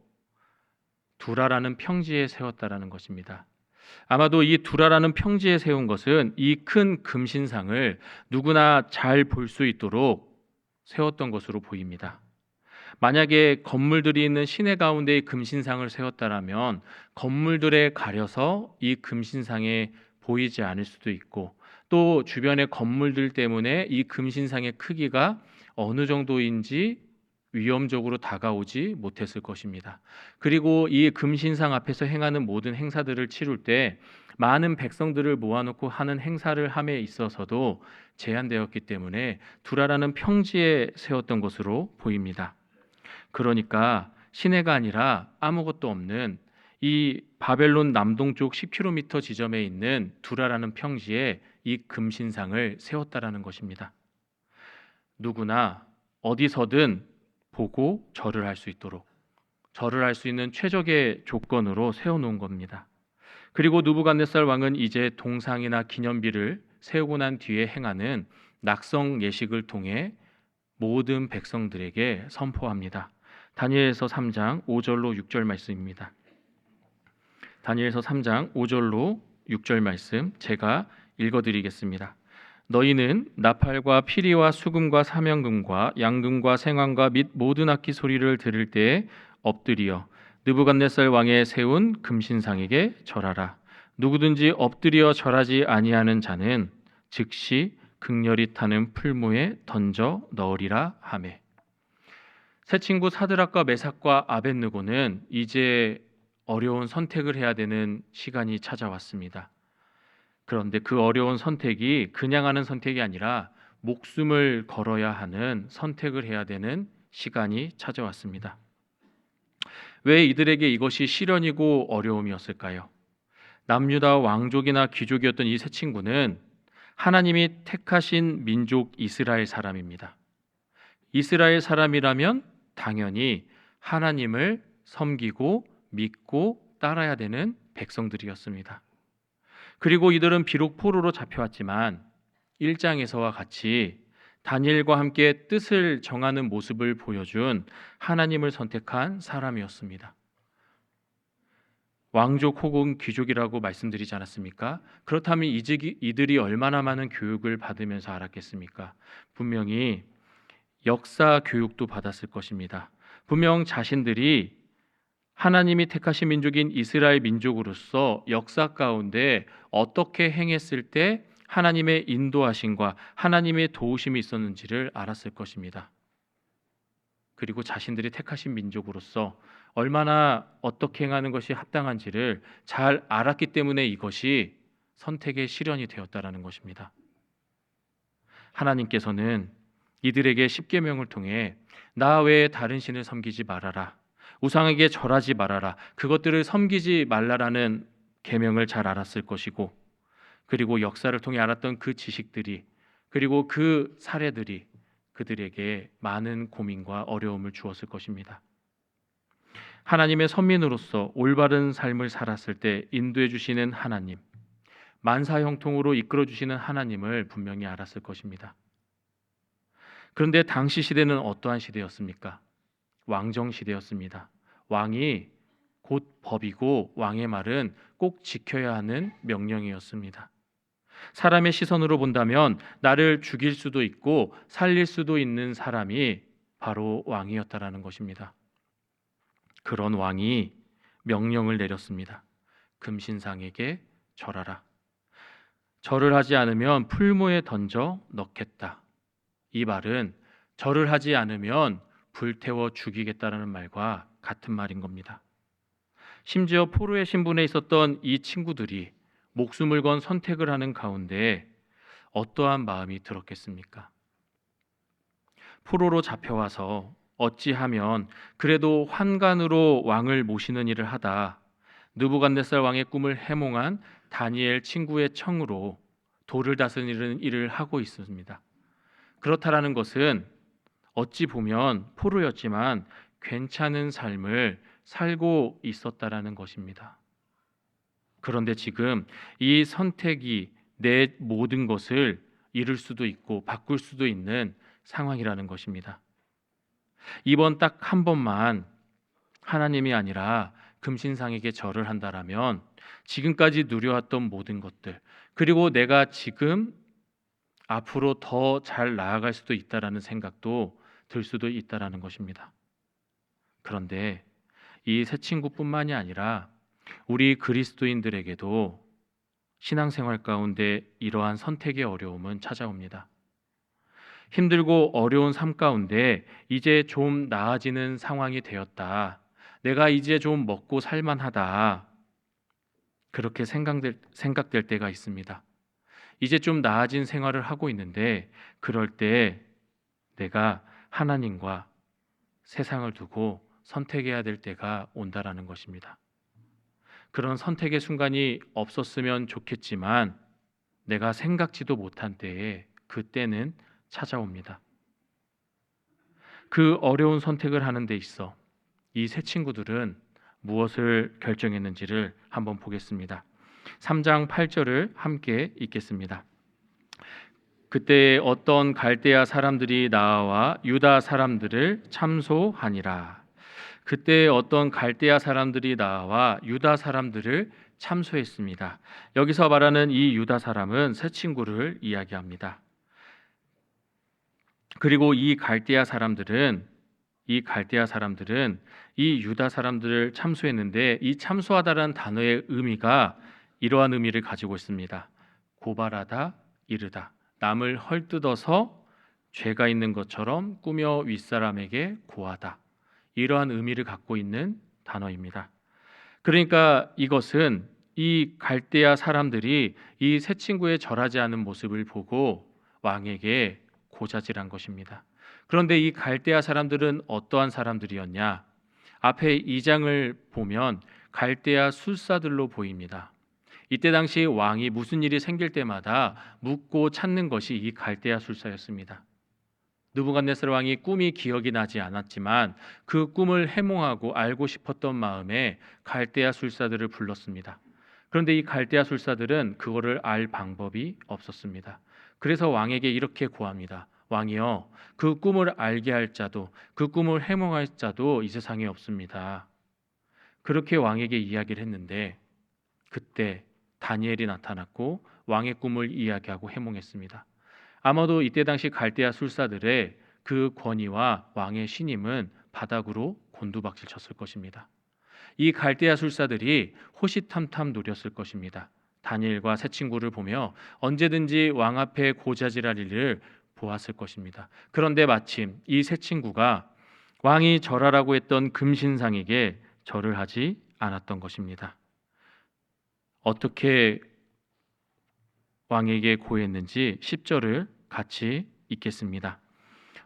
두라라는 평지에 세웠다라는 것입니다. 아마도 이 두라라는 평지에 세운 것은 이 큰 금신상을 누구나 잘 볼 수 있도록 세웠던 것으로 보입니다. 만약에 건물들이 있는 시내 가운데에 금신상을 세웠다라면 건물들에 가려서 이 금신상에 보이지 않을 수도 있고, 또 주변의 건물들 때문에 이 금신상의 크기가 어느 정도인지 위험적으로 다가오지 못했을 것입니다. 그리고 이 금신상 앞에서 행하는 모든 행사들을 치룰 때 많은 백성들을 모아놓고 하는 행사를 함에 있어서도 제한되었기 때문에 두라라는 평지에 세웠던 것으로 보입니다. 그러니까 시내가 아니라 아무것도 없는 이 바벨론 남동쪽 10km 지점에 있는 두라라는 평지에 이 금신상을 세웠다라는 것입니다. 누구나 어디서든 보고 절을 할 수 있도록, 절을 할 수 있는 최적의 조건으로 세워놓은 겁니다. 그리고 느부갓네살 왕은 이제 동상이나 기념비를 세우고 난 뒤에 행하는 낙성 예식을 통해 모든 백성들에게 선포합니다. 다니엘서 3장 5절로 6절 말씀입니다. 다니엘서 3장 5절로 6절 말씀 제가 읽어드리겠습니다. 너희는 나팔과 피리와 수금과 사명금과 양금과 생황과 및 모든 악기 소리를 들을 때에 엎드리어 느부갓네살 왕의 세운 금신상에게 절하라. 누구든지 엎드려 절하지 아니하는 자는 즉시 극렬히 타는 풀무에 던져 넣으리라 하매. 새 친구 사드락과 메삭과 아벳느고는 이제 어려운 선택을 해야 되는 시간이 찾아왔습니다. 그런데 그 어려운 선택이 그냥 하는 선택이 아니라 목숨을 걸어야 하는 선택을 해야 되는 시간이 찾아왔습니다. 왜 이들에게 이것이 시련이고 어려움이었을까요? 남유다 왕족이나 귀족이었던 이 세 친구는 하나님이 택하신 민족 이스라엘 사람입니다. 이스라엘 사람이라면 당연히 하나님을 섬기고 믿고 따라야 되는 백성들이었습니다. 그리고 이들은 비록 포로로 잡혀왔지만 1장에서와 같이 다니엘과 함께 뜻을 정하는 모습을 보여준 하나님을 선택한 사람이었습니다. 왕족 혹은 귀족이라고 말씀드리지 않았습니까? 그렇다면 이들이 얼마나 많은 교육을 받으면서 알았겠습니까? 분명히 역사 교육도 받았을 것입니다. 분명 자신들이 하나님이 택하신 민족인 이스라엘 민족으로서 역사 가운데 어떻게 행했을 때 하나님의 인도하심과 하나님의 도우심이 있었는지를 알았을 것입니다. 그리고 자신들이 택하신 민족으로서 얼마나 어떻게 행하는 것이 합당한지를 잘 알았기 때문에 이것이 선택의 시련이 되었다라는 것입니다. 하나님께서는 이들에게 십계명을 통해 나 외에 다른 신을 섬기지 말아라, 우상에게 절하지 말아라, 그것들을 섬기지 말라라는 계명을 잘 알았을 것이고, 그리고 역사를 통해 알았던 그 지식들이, 그리고 그 사례들이 그들에게 많은 고민과 어려움을 주었을 것입니다. 하나님의 선민으로서 올바른 삶을 살았을 때 인도해 주시는 하나님, 만사 형통으로 이끌어 주시는 하나님을 분명히 알았을 것입니다. 그런데 당시 시대는 어떠한 시대였습니까? 왕정 시대였습니다. 왕이 곧 법이고 왕의 말은 꼭 지켜야 하는 명령이었습니다. 사람의 시선으로 본다면 나를 죽일 수도 있고 살릴 수도 있는 사람이 바로 왕이었다라는 것입니다. 그런 왕이 명령을 내렸습니다. 금신상에게 절하라. 절을 하지 않으면 풀무에 던져 넣겠다. 이 말은 절을 하지 않으면 불태워 죽이겠다라는 말과 같은 말인 겁니다. 심지어 포로의 신분에 있었던 이 친구들이 목숨을 건 선택을 하는 가운데 어떠한 마음이 들었겠습니까? 포로로 잡혀와서 어찌하면 그래도 환관으로 왕을 모시는 일을 하다 느부갓네살 왕의 꿈을 해몽한 다니엘 친구의 청으로 돌을 다스리는 일을 하고 있습니다. 그렇다라는 것은 어찌 보면 포로였지만 괜찮은 삶을 살고 있었다라는 것입니다. 그런데 지금 이 선택이 내 모든 것을 잃을 수도 있고 바꿀 수도 있는 상황이라는 것입니다. 이번 딱 한 번만 하나님이 아니라 금신상에게 절을 한다라면 지금까지 누려왔던 모든 것들, 그리고 내가 지금 앞으로 더 잘 나아갈 수도 있다라는 생각도 들 수도 있다라는 것입니다. 그런데 이 세 친구뿐만이 아니라 우리 그리스도인들에게도 신앙생활 가운데 이러한 선택의 어려움은 찾아옵니다. 힘들고 어려운 삶 가운데 이제 좀 나아지는 상황이 되었다, 내가 이제 좀 먹고 살만하다, 그렇게 생각될 때가 있습니다. 이제 좀 나아진 생활을 하고 있는데 그럴 때 내가 하나님과 세상을 두고 선택해야 될 때가 온다라는 것입니다. 그런 선택의 순간이 없었으면 좋겠지만 내가 생각지도 못한 때에 그때는 찾아옵니다. 그 어려운 선택을 하는 데 있어 이 세 친구들은 무엇을 결정했는지를 한번 보겠습니다. 3장 8절을 함께 읽겠습니다. 그때 어떤 갈대아 사람들이 나와 유다 사람들을 참소하니라. 그때 어떤 갈대아 사람들이 나와 유다 사람들을 참소했습니다. 여기서 말하는 이 유다 사람은 세 친구를 이야기합니다. 그리고 이 갈대아 사람들은 이 유다 사람들을 참소했는데, 이 참소하다라는 단어의 의미가 이러한 의미를 가지고 있습니다. 고발하다, 이르다, 남을 헐뜯어서 죄가 있는 것처럼 꾸며 윗사람에게 고하다, 이러한 의미를 갖고 있는 단어입니다. 그러니까 이것은 이 갈대아 사람들이 이 세 친구의 절하지 않은 모습을 보고 왕에게 고자질한 것입니다. 그런데 이 갈대아 사람들은 어떠한 사람들이었냐? 앞에 2장을 보면 갈대아 술사들로 보입니다. 이때 당시 왕이 무슨 일이 생길 때마다 묻고 찾는 것이 이 갈대아 술사였습니다. 느부갓네살 왕이 꿈이 기억이 나지 않았지만 그 꿈을 해몽하고 알고 싶었던 마음에 갈대아 술사들을 불렀습니다. 그런데 이 갈대아 술사들은 그거를 알 방법이 없었습니다. 그래서 왕에게 이렇게 고합니다. 왕이여, 그 꿈을 알게 할 자도 그 꿈을 해몽할 자도 이 세상에 없습니다. 그렇게 왕에게 이야기를 했는데 그때 다니엘이 나타났고 왕의 꿈을 이야기하고 해몽했습니다. 아마도 이때 당시 갈대아 술사들의 그 권위와 왕의 신임은 바닥으로 곤두박질 쳤을 것입니다. 이 갈대아 술사들이 호시탐탐 노렸을 것입니다. 다니엘과 세 친구를 보며 언제든지 왕 앞에 고자질할 일을 보았을 것입니다. 그런데 마침 이 세 친구가 왕이 절하라고 했던 금신상에게 절을 하지 않았던 것입니다. 어떻게 왕에게 고했는지 10절을 같이 읽겠습니다.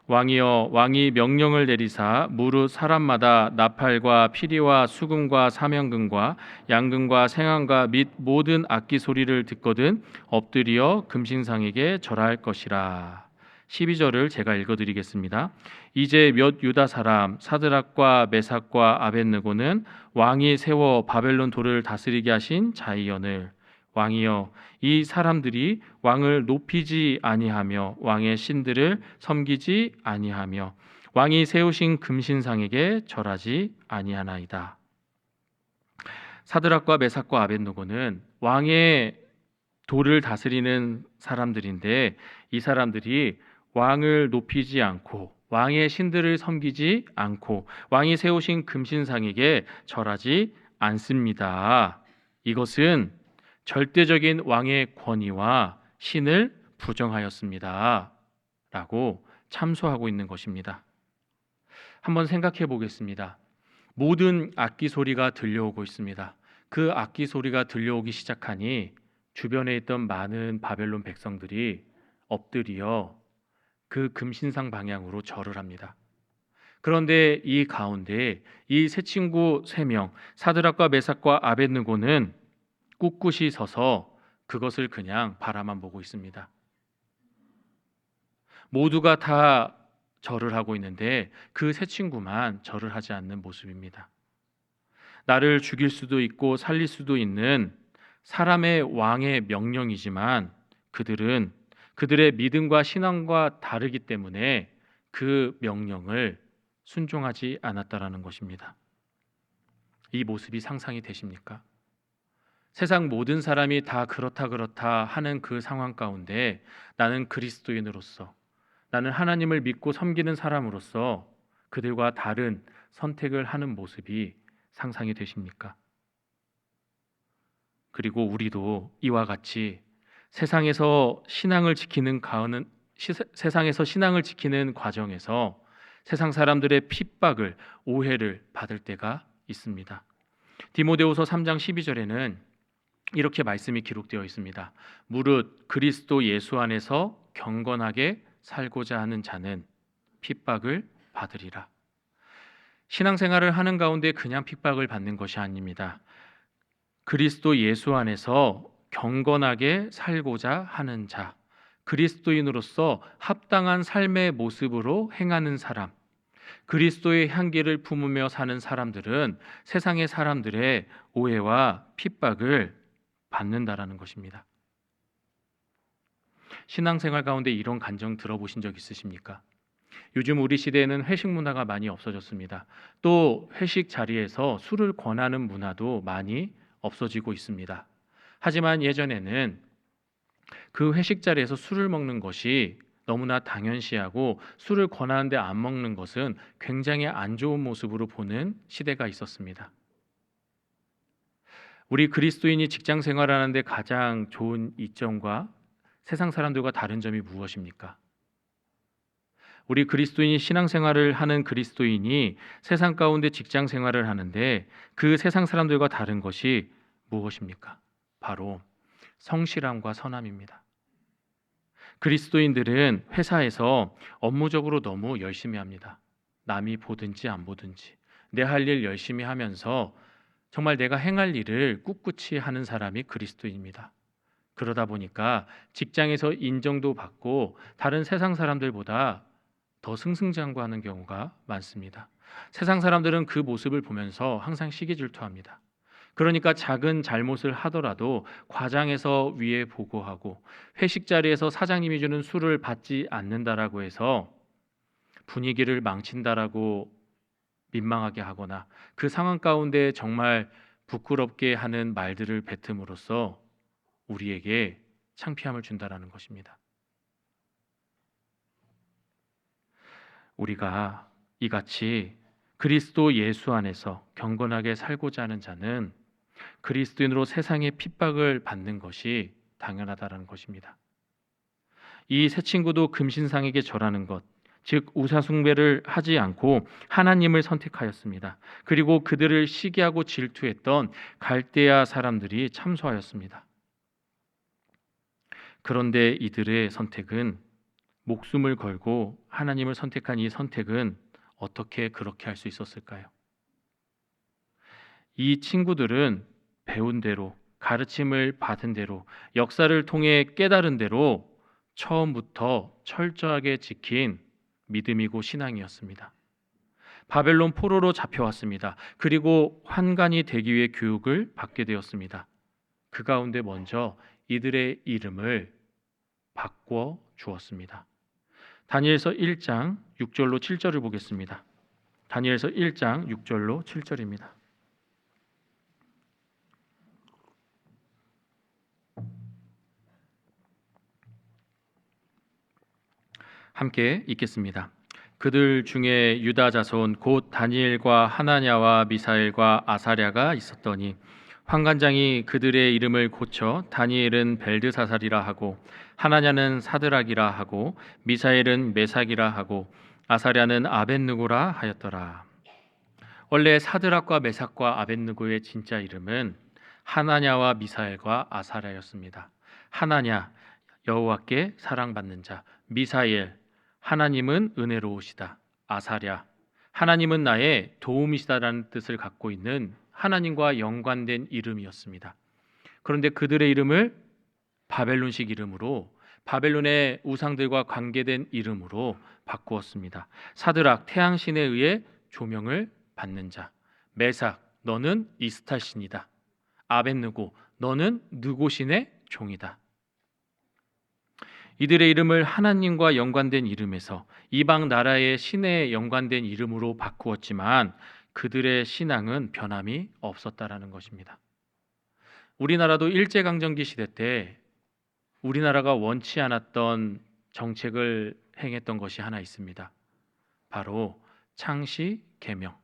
왕이여, 왕이 명령을 내리사 무릇 사람마다 나팔과 피리와 수금과 사명금과 양금과 생황과 및 모든 악기 소리를 듣거든 엎드려 금신상에게 절할 것이라. 12절을 제가 읽어드리겠습니다. 이제 몇 유다 사람 사드락과 메삭과 아벳느고는 왕이 세워 바벨론 도를 다스리게 하신 자이언을, 왕이여, 이 사람들이 왕을 높이지 아니하며 왕의 신들을 섬기지 아니하며 왕이 세우신 금신상에게 절하지 아니하나이다. 사드락과 메삭과 아벳느고는 왕의 도를 다스리는 사람들인데 이 사람들이 왕을 높이지 않고 왕의 신들을 섬기지 않고 왕이 세우신 금신상에게 절하지 않습니다. 이것은 절대적인 왕의 권위와 신을 부정하였습니다. 라고 참소하고 있는 것입니다. 한번 생각해 보겠습니다. 모든 악기 소리가 들려오고 있습니다. 그 악기 소리가 들려오기 시작하니 주변에 있던 많은 바벨론 백성들이 엎드려 그 금신상 방향으로 절을 합니다. 그런데 이 가운데 이 세 친구 3명 사드락과 메삭과 아벳느고는 꿋꿋이 서서 그것을 그냥 바라만 보고 있습니다. 모두가 다 절을 하고 있는데 그 세 친구만 절을 하지 않는 모습입니다. 나를 죽일 수도 있고 살릴 수도 있는 사람의 왕의 명령이지만 그들은 그들의 믿음과 신앙과 다르기 때문에 그 명령을 순종하지 않았다라는 것입니다. 이 모습이 상상이 되십니까? 세상 모든 사람이 다 그렇다 하는 그 상황 가운데 나는 그리스도인으로서, 나는 하나님을 믿고 섬기는 사람으로서 그들과 다른 선택을 하는 모습이 상상이 되십니까? 그리고 우리도 이와 같이 세상에서 신앙을 지키는 과정에서 세상 사람들의 핍박을, 오해를 받을 때가 있습니다. 디모데후서 3장 12절에는 이렇게 말씀이 기록되어 있습니다. 무릇 그리스도 예수 안에서 경건하게 살고자 하는 자는 핍박을 받으리라. 신앙생활을 하는 가운데 그냥 핍박을 받는 것이 아닙니다. 그리스도 예수 안에서 경건하게 살고자 하는 자, 그리스도인으로서 합당한 삶의 모습으로 행하는 사람, 그리스도의 향기를 품으며 사는 사람들은 세상의 사람들의 오해와 핍박을 받는다라는 것입니다. 신앙생활 가운데 이런 간증 들어보신 적 있으십니까? 요즘 우리 시대에는 회식 문화가 많이 없어졌습니다. 또 회식 자리에서 술을 권하는 문화도 많이 없어지고 있습니다. 하지만 예전에는 그 회식 자리에서 술을 먹는 것이 너무나 당연시하고 술을 권하는데 안 먹는 것은 굉장히 안 좋은 모습으로 보는 시대가 있었습니다. 우리 그리스도인이 직장 생활하는데 가장 좋은 이점과 세상 사람들과 다른 점이 무엇입니까? 우리 그리스도인이 신앙생활을 하는 그리스도인이 세상 가운데 직장 생활을 하는데 그 세상 사람들과 다른 것이 무엇입니까? 바로 성실함과 선함입니다. 그리스도인들은 회사에서 업무적으로 너무 열심히 합니다. 남이 보든지 안 보든지 내 할 일 열심히 하면서 정말 내가 행할 일을 꿋꿋이 하는 사람이 그리스도인입니다. 그러다 보니까 직장에서 인정도 받고 다른 세상 사람들보다 더 승승장구하는 경우가 많습니다. 세상 사람들은 그 모습을 보면서 항상 시기질투합니다. 그러니까 작은 잘못을 하더라도 과장해서 위에 보고하고 회식 자리에서 사장님이 주는 술을 받지 않는다라고 해서 분위기를 망친다라고 민망하게 하거나 그 상황 가운데 정말 부끄럽게 하는 말들을 뱉음으로써 우리에게 창피함을 준다라는 것입니다. 우리가 이같이 그리스도 예수 안에서 경건하게 살고자 하는 자는 그리스도인으로 세상의 핍박을 받는 것이 당연하다라는 것입니다. 이 세 친구도 금신상에게 절하는 것, 즉 우상숭배를 하지 않고 하나님을 선택하였습니다. 그리고 그들을 시기하고 질투했던 갈대아 사람들이 참소하였습니다. 그런데 이들의 선택은 목숨을 걸고 하나님을 선택한 이 선택은 어떻게 그렇게 할 수 있었을까요? 이 친구들은 배운 대로, 가르침을 받은 대로, 역사를 통해 깨달은 대로 처음부터 철저하게 지킨 믿음이고 신앙이었습니다. 바벨론 포로로 잡혀왔습니다. 그리고 환관이 되기 위해 교육을 받게 되었습니다. 그 가운데 먼저 이들의 이름을 바꿔 주었습니다. 다니엘서 1장 6절로 7절을 보겠습니다. 다니엘서 1장 6절로 7절입니다. 함께 읽겠습니다. 그들 중에 유다 자손 곧 다니엘과 하나냐와 미사엘과 아사랴가 있었더니 환관장이 그들의 이름을 고쳐 다니엘은 벨드사살이라 하고 하나냐는 사드락이라 하고 미사엘은 메삭이라 하고 아사랴는 아벳느고라 하였더라. 원래 사드락과 메삭과 아벳느고의 진짜 이름은 하나냐와 미사엘과 아사랴였습니다. 하나냐, 여호와께 사랑받는 자. 미사엘, 하나님은 은혜로우시다. 아사랴, 하나님은 나의 도움이시다라는 뜻을 갖고 있는 하나님과 연관된 이름이었습니다. 그런데 그들의 이름을 바벨론식 이름으로, 바벨론의 우상들과 관계된 이름으로 바꾸었습니다. 사드락, 태양신에 의해 조명을 받는 자. 메삭, 너는 이스탈신이다. 아벳느고, 너는 느고신의 종이다. 이들의 이름을 하나님과 연관된 이름에서 이방 나라의 신에 연관된 이름으로 바꾸었지만 그들의 신앙은 변함이 없었다라는 것입니다. 우리나라도 일제강점기 시대 때 우리나라가 원치 않았던 정책을 행했던 것이 하나 있습니다. 바로 창씨 개명,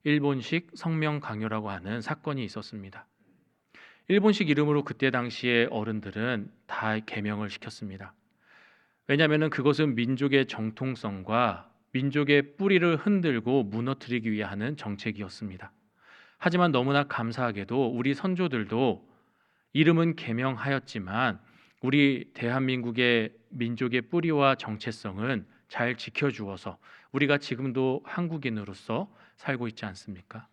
일본식 성명 강요라고 하는 사건이 있었습니다. 일본식 이름으로 그때 당시에 어른들은 다 개명을 시켰습니다. 왜냐하면 그것은 민족의 정통성과 민족의 뿌리를 흔들고 무너뜨리기 위해 하는 정책이었습니다. 하지만 너무나 감사하게도 우리 선조들도 이름은 개명하였지만 우리 대한민국의 민족의 뿌리와 정체성은 잘 지켜주어서 우리가 지금도 한국인으로서 살고 있지 않습니까?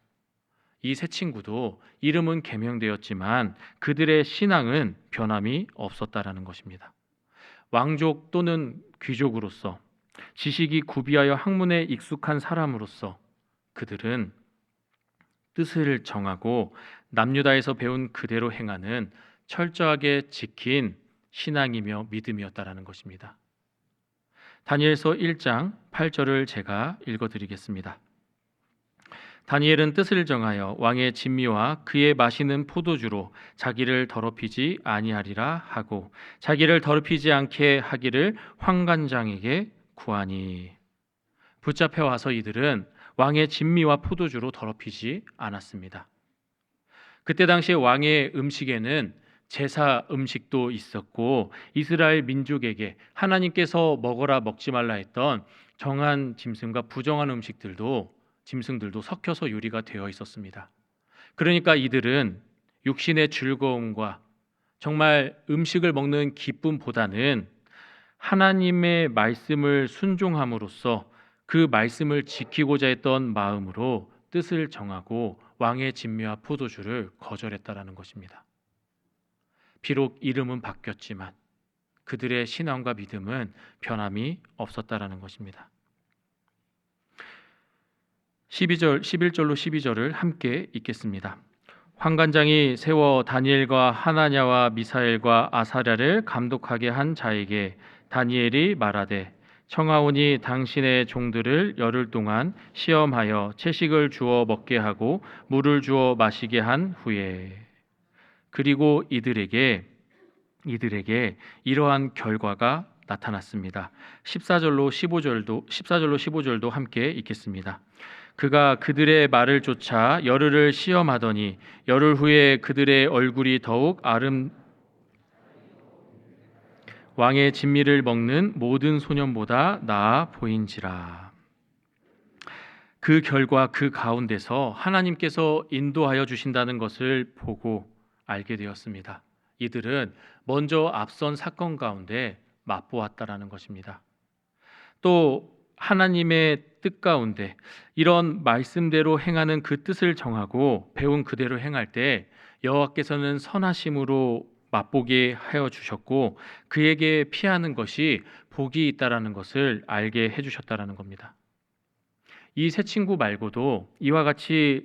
이 세 친구도 이름은 개명되었지만 그들의 신앙은 변함이 없었다라는 것입니다. 왕족 또는 귀족으로서 지식이 구비하여 학문에 익숙한 사람으로서 그들은 뜻을 정하고 남유다에서 배운 그대로 행하는 철저하게 지킨 신앙이며 믿음이었다라는 것입니다. 다니엘서 1장 8절을 제가 읽어드리겠습니다. 다니엘은 뜻을 정하여 왕의 진미와 그의 마시는 포도주로 자기를 더럽히지 아니하리라 하고 자기를 더럽히지 않게 하기를 환관장에게 구하니. 붙잡혀 와서 이들은 왕의 진미와 포도주로 더럽히지 않았습니다. 그때 당시에 왕의 음식에는 제사 음식도 있었고 이스라엘 민족에게 하나님께서 먹어라 먹지 말라 했던 정한 짐승과 부정한 짐승들도 섞여서 요리가 되어 있었습니다. 그러니까 이들은 육신의 즐거움과 정말 음식을 먹는 기쁨보다는 하나님의 말씀을 순종함으로써 그 말씀을 지키고자 했던 마음으로 뜻을 정하고 왕의 진미와 포도주를 거절했다라는 것입니다. 비록 이름은 바뀌었지만 그들의 신앙과 믿음은 변함이 없었다라는 것입니다. 11절로 12절을 함께 읽겠습니다. 환관장이 세워 다니엘과 하나냐와 미사엘과 아사랴를 감독하게 한 자에게 다니엘이 말하되 청하오니 당신의 종들을 열흘 동안 시험하여 채식을 주어 먹게 하고 물을 주어 마시게 한 후에 그리고 이들에게 이러한 결과가 나타났습니다. 14절로 15절도 함께 읽겠습니다. 그가 그들의 말을 쫓아 열흘을 시험하더니 열흘 후에 그들의 얼굴이 더욱 왕의 진미를 먹는 모든 소년보다 나아 보인지라. 그 결과 그 가운데서 하나님께서 인도하여 주신다는 것을 보고 알게 되었습니다. 이들은 먼저 앞선 사건 가운데 맛보았다라는 것입니다. 또 하나님의 뜻 가운데 이런 말씀대로 행하는 그 뜻을 정하고 배운 그대로 행할 때 여호와께서는 선하심으로 맛보게 하여 주셨고 그에게 피하는 것이 복이 있다라는 것을 알게 해 주셨다라는 겁니다. 이 세 친구 말고도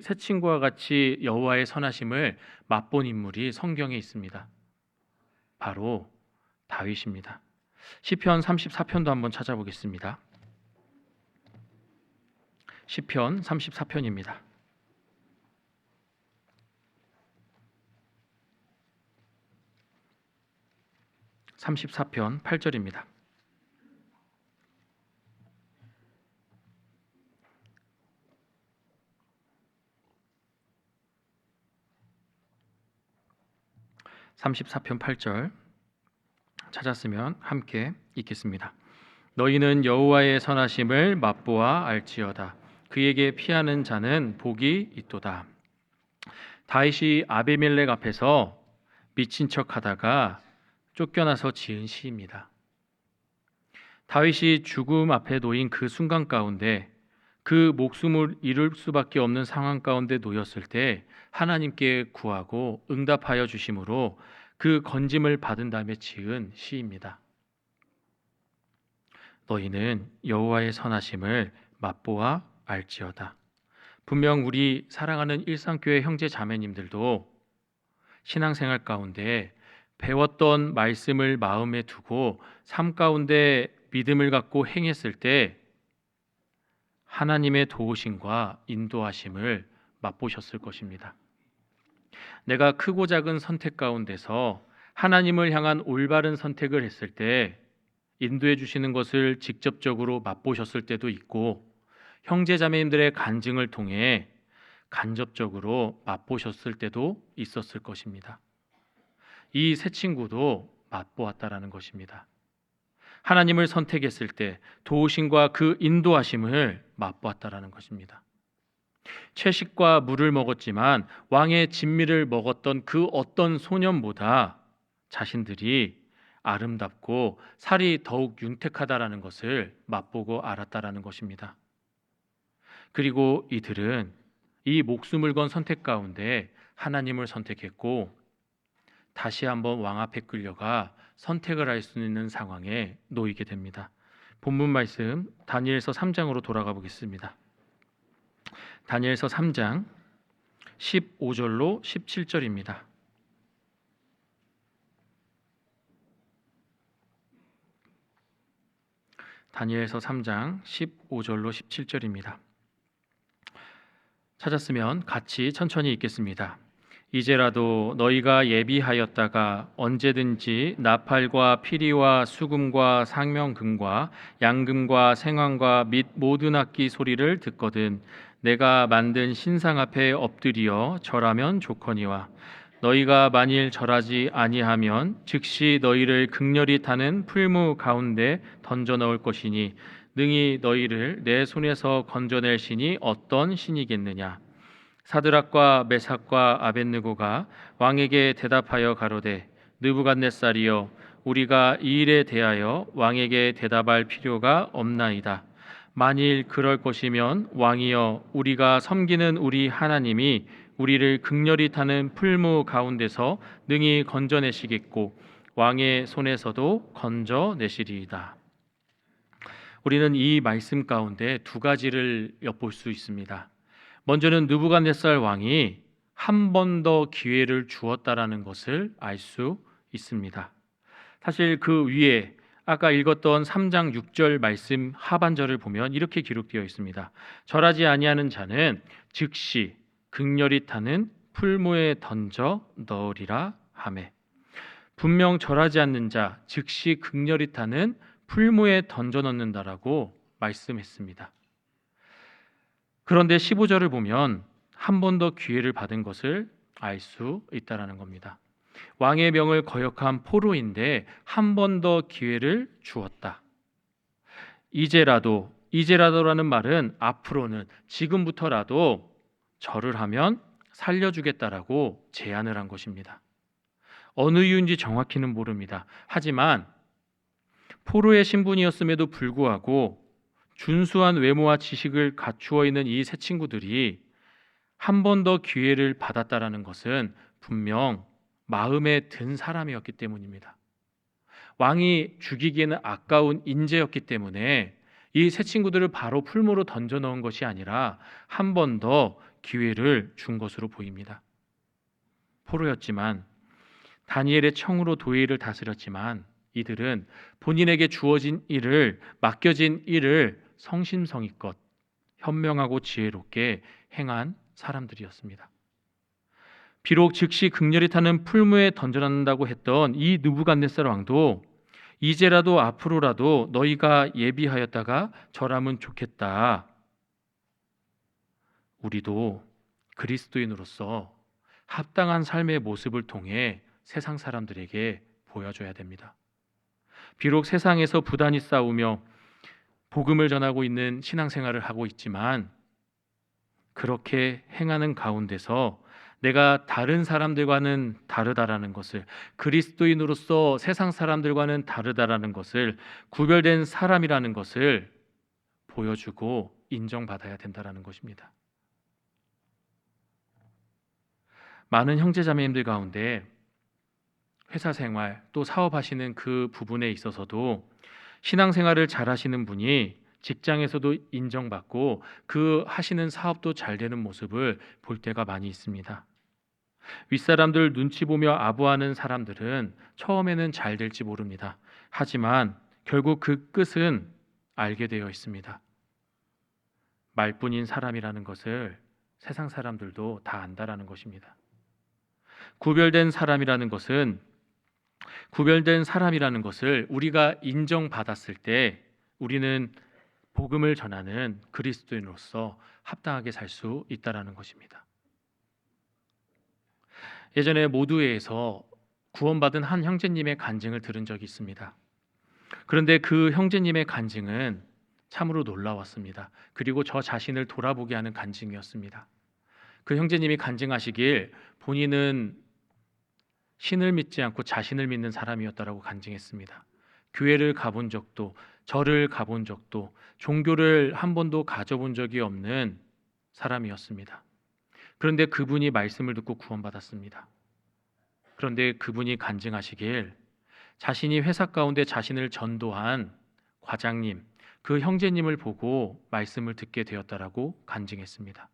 세 친구와 같이 여호와의 선하심을 맛본 인물이 성경에 있습니다. 바로 다윗입니다. 시편 34편도 한번 찾아보겠습니다. 시편 34편입니다. 34편 8절입니다. (34편 8절) 찾았으면 함께 읽겠습니다. 너희는 여호와의 선하심을 맛보아 알지어다. 그에게 피하는 자는 복이 있도다. 다윗이 아비멜렉 앞에서 미친 척하다가 쫓겨나서 지은 시입니다. 다윗이 죽음 앞에 놓인 그 순간 가운데 그 목숨을 잃을 수밖에 없는 상황 가운데 놓였을 때 하나님께 구하고 응답하여 주심으로 그 건짐을 받은 다음에 지은 시입니다. 너희는 여호와의 선하심을 맛보아 알지어다. 분명 우리 사랑하는 일상교회 형제 자매님들도 신앙생활 가운데 배웠던 말씀을 마음에 두고 삶 가운데 믿음을 갖고 행했을 때 하나님의 도우심과 인도하심을 맛보셨을 것입니다. 내가 크고 작은 선택 가운데서 하나님을 향한 올바른 선택을 했을 때 인도해 주시는 것을 직접적으로 맛보셨을 때도 있고 형제 자매님들의 간증을 통해 간접적으로 맛보셨을 때도 있었을 것입니다. 이 세 친구도 맛보았다라는 것입니다. 하나님을 선택했을 때 도우심과 그 인도하심을 맛보았다라는 것입니다. 채식과 물을 먹었지만 왕의 진미를 먹었던 그 어떤 소년보다 자신들이 아름답고 살이 더욱 윤택하다라는 것을 맛보고 알았다라는 것입니다. 그리고 이들은 이 목숨을 건 선택 가운데 하나님을 선택했고 다시 한번 왕 앞에 끌려가 선택을 할 수 있는 상황에 놓이게 됩니다. 본문 말씀 다니엘서 3장으로 돌아가 보겠습니다. 다니엘서 3장 15절로 17절입니다. 다니엘서 3장 15절로 17절입니다. 찾았으면 같이 천천히 읽겠습니다. 이제라도 너희가 예비하였다가 언제든지 나팔과 피리와 수금과 상명금과 양금과 생황과 및 모든 악기 소리를 듣거든 내가 만든 신상 앞에 엎드려 절하면 좋거니와 너희가 만일 절하지 아니하면 즉시 너희를 극렬히 타는 풀무 가운데 던져 넣을 것이니 능히 너희를 내 손에서 건져낼 신이 어떤 신이겠느냐. 사드락과 메삭과 아벳느고가 왕에게 대답하여 가로되 느부갓네살이여 우리가 이 일에 대하여 왕에게 대답할 필요가 없나이다. 만일 그럴 것이면 왕이여 우리가 섬기는 우리 하나님이 우리를 극렬히 타는 풀무 가운데서 능히 건져내시겠고 왕의 손에서도 건져내시리이다. 우리는 이 말씀 가운데 두 가지를 엿볼 수 있습니다. 먼저는 느부갓네살 왕이 한 번 더 기회를 주었다라는 것을 알 수 있습니다. 사실 그 위에 아까 읽었던 3장 6절 말씀 하반절을 보면 이렇게 기록되어 있습니다. 절하지 아니하는 자는 즉시 극렬히 타는 풀무에 던져 넣으리라 하매. 분명 절하지 않는 자 즉시 극렬히 타는 풀무에 던져 넣는다라고 말씀했습니다. 그런데 15절을 보면 한 번 더 기회를 받은 것을 알 수 있다라는 겁니다. 왕의 명을 거역한 포로인데 한 번 더 기회를 주었다. 이제라도라는 말은 앞으로는 지금부터라도 절을 하면 살려주겠다라고 제안을 한 것입니다. 어느 이유인지 정확히는 모릅니다. 하지만 포로의 신분이었음에도 불구하고 준수한 외모와 지식을 갖추어 있는 이 세 친구들이 한 번 더 기회를 받았다라는 것은 분명 마음에 든 사람이었기 때문입니다. 왕이 죽이기에는 아까운 인재였기 때문에 이 세 친구들을 바로 풀무로 던져 넣은 것이 아니라 한 번 더 기회를 준 것으로 보입니다. 포로였지만 다니엘의 청으로 도의를 다스렸지만 이들은 본인에게 주어진 일을 맡겨진 일을 성심성의껏 현명하고 지혜롭게 행한 사람들이었습니다. 비록 즉시 극렬히 타는 풀무에 던져넣는다고 했던 이 느부갓네살 왕도 이제라도 앞으로라도 너희가 예비하였다가 절하면 좋겠다. 우리도 그리스도인으로서 합당한 삶의 모습을 통해 세상 사람들에게 보여줘야 됩니다. 비록 세상에서 부단히 싸우며 복음을 전하고 있는 신앙생활을 하고 있지만 그렇게 행하는 가운데서 내가 다른 사람들과는 다르다라는 것을, 그리스도인으로서 세상 사람들과는 다르다라는 것을, 구별된 사람이라는 것을 보여주고 인정받아야 된다라는 것입니다. 많은 형제자매님들 가운데 회사 생활 또 사업하시는 그 부분에 있어서도 신앙생활을 잘 하시는 분이 직장에서도 인정받고 그 하시는 사업도 잘 되는 모습을 볼 때가 많이 있습니다. 윗사람들 눈치 보며 아부하는 사람들은 처음에는 잘 될지 모릅니다. 하지만 결국 그 끝은 알게 되어 있습니다. 말뿐인 사람이라는 것을 세상 사람들도 다 안다라는 것입니다. 구별된 사람이라는 것을 우리가 인정받았을 때 우리는 복음을 전하는 그리스도인으로서 합당하게 살 수 있다라는 것입니다. 예전에 모두회에서 구원받은 한 형제님의 간증을 들은 적이 있습니다. 그런데 그 형제님의 간증은 참으로 놀라웠습니다. 그리고 저 자신을 돌아보게 하는 간증이었습니다. 그 형제님이 간증하시길 본인은 신을 믿지 않고 자신을 믿는 사람이었다라고 간증했습니다. 교회를 가본 적도, 절을 가본 적도, 종교를 한 번도 가져본 적이 없는 사람이었습니다. 그런데 그분이 말씀을 듣고 구원받았습니다. 그런데 그분이 간증하시길 자신이 회사 가운데 자신을 전도한 과장님, 그 형제님을 보고 말씀을 듣게 되었다라고 간증했습니다.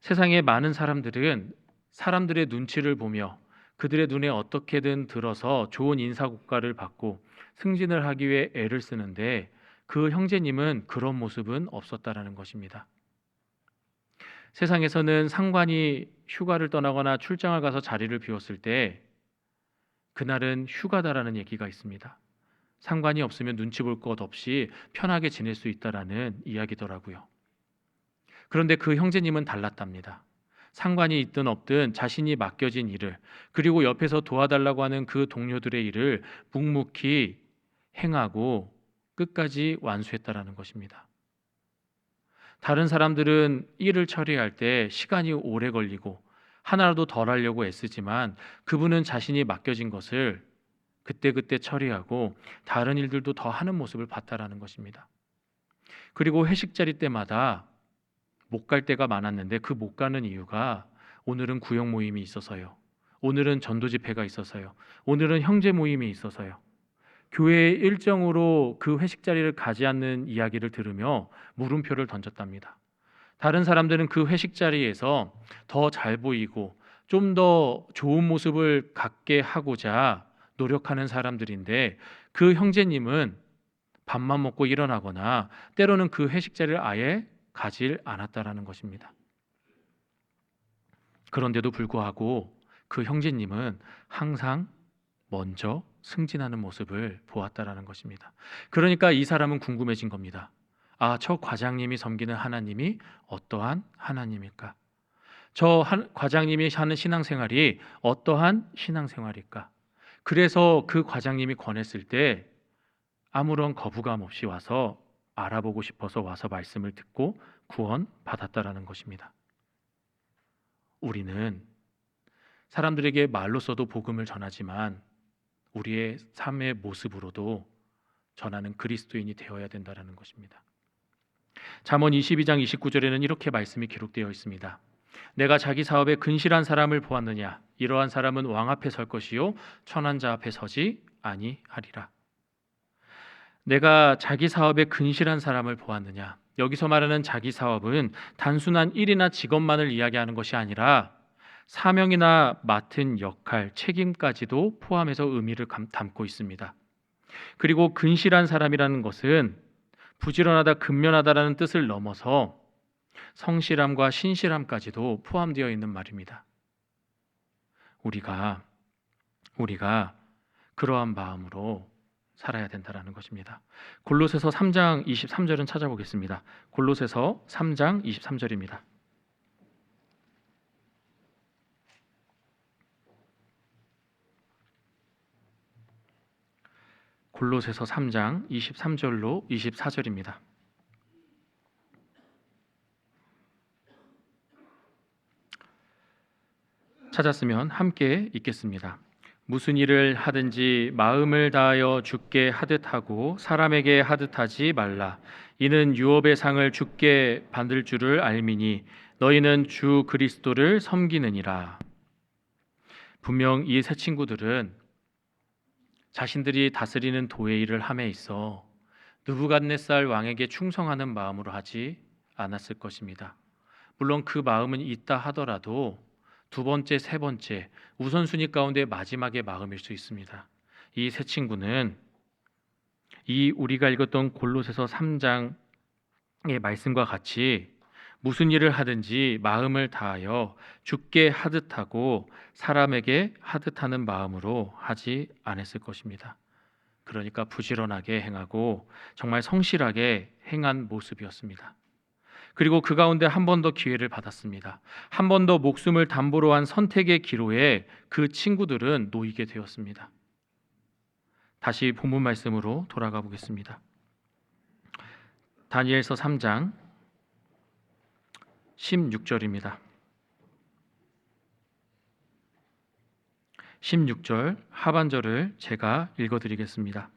세상에 많은 사람들은 사람들의 눈치를 보며 그들의 눈에 어떻게든 들어서 좋은 인사고과를 받고 승진을 하기 위해 애를 쓰는데 그 형제님은 그런 모습은 없었다라는 것입니다. 세상에서는 상관이 휴가를 떠나거나 출장을 가서 자리를 비웠을 때 그날은 휴가다라는 얘기가 있습니다. 상관이 없으면 눈치 볼 것 없이 편하게 지낼 수 있다라는 이야기더라고요. 그런데 그 형제님은 달랐답니다. 상관이 있든 없든 자신이 맡겨진 일을, 그리고 옆에서 도와달라고 하는 그 동료들의 일을 묵묵히 행하고 끝까지 완수했다라는 것입니다. 다른 사람들은 일을 처리할 때 시간이 오래 걸리고 하나라도 덜 하려고 애쓰지만 그분은 자신이 맡겨진 것을 그때그때 처리하고 다른 일들도 더 하는 모습을 봤다라는 것입니다. 그리고 회식 자리 때마다 못 갈 때가 많았는데 그 못 가는 이유가 오늘은 구역 모임이 있어서요. 오늘은 전도 집회가 있어서요. 오늘은 형제 모임이 있어서요. 교회의 일정으로 그 회식 자리를 가지 않는 이야기를 들으며 물음표를 던졌답니다. 다른 사람들은 그 회식 자리에서 더 잘 보이고 좀 더 좋은 모습을 갖게 하고자 노력하는 사람들인데 그 형제님은 밥만 먹고 일어나거나 때로는 그 회식 자리를 아예 가질 않았다라는 것입니다. 그런데도 불구하고 그 형제님은 항상 먼저 승진하는 모습을 보았다라는 것입니다. 그러니까 이 사람은 궁금해진 겁니다. 아, 저 과장님이 섬기는 하나님이 어떠한 하나님일까? 저 과장님이 하는 신앙생활이 어떠한 신앙생활일까? 그래서 그 과장님이 권했을 때 아무런 거부감 없이 와서 알아보고 싶어서 와서 말씀을 듣고 구원 받았다라는 것입니다. 우리는 사람들에게 말로써도 복음을 전하지만 우리의 삶의 모습으로도 전하는 그리스도인이 되어야 된다라는 것입니다. 잠언 22장 29절에는 이렇게 말씀이 기록되어 있습니다. 내가 자기 사업에 근실한 사람을 보았느냐? 이러한 사람은 왕 앞에 설 것이요 천한 자 앞에 서지 아니하리라. 내가 자기 사업에 근실한 사람을 보았느냐? 여기서 말하는 자기 사업은 단순한 일이나 직업만을 이야기하는 것이 아니라 사명이나 맡은 역할, 책임까지도 포함해서 의미를 담고 있습니다. 그리고 근실한 사람이라는 것은 부지런하다, 근면하다라는 뜻을 넘어서 성실함과 신실함까지도 포함되어 있는 말입니다. 우리가 그러한 마음으로 살아야 된다라는 것입니다. 골로새서 3장 23절은 찾아보겠습니다. 골로새서 3장 23절입니다. 골로새서 3장 23절로 24절입니다. 찾았으면 함께 읽겠습니다. 무슨 일을 하든지 마음을 다하여 주께 하듯 하고 사람에게 하듯 하지 말라. 이는 유업의 상을 주께 받을 줄을 알미니 너희는 주 그리스도를 섬기느니라. 분명 이 세 친구들은 자신들이 다스리는 도의 일을 함에 있어 느부갓네살 왕에게 충성하는 마음으로 하지 않았을 것입니다. 물론 그 마음은 있다 하더라도 두 번째, 세 번째 우선순위 가운데 마지막의 마음일 수 있습니다. 이 세 친구는 이 우리가 읽었던 골로새서 3장의 말씀과 같이 무슨 일을 하든지 마음을 다하여 주께 하듯 하고 사람에게 하듯 하는 마음으로 하지 않았을 것입니다. 그러니까 부지런하게 행하고 정말 성실하게 행한 모습이었습니다. 그리고 그 가운데 한 번 더 기회를 받았습니다. 한 번 더 목숨을 담보로 한 선택의 기로에 그 친구들은 놓이게 되었습니다. 다시 본문 말씀으로 돌아가 보겠습니다. 다니엘서 3장 16절입니다. 16절 하반절을 제가 읽어드리겠습니다.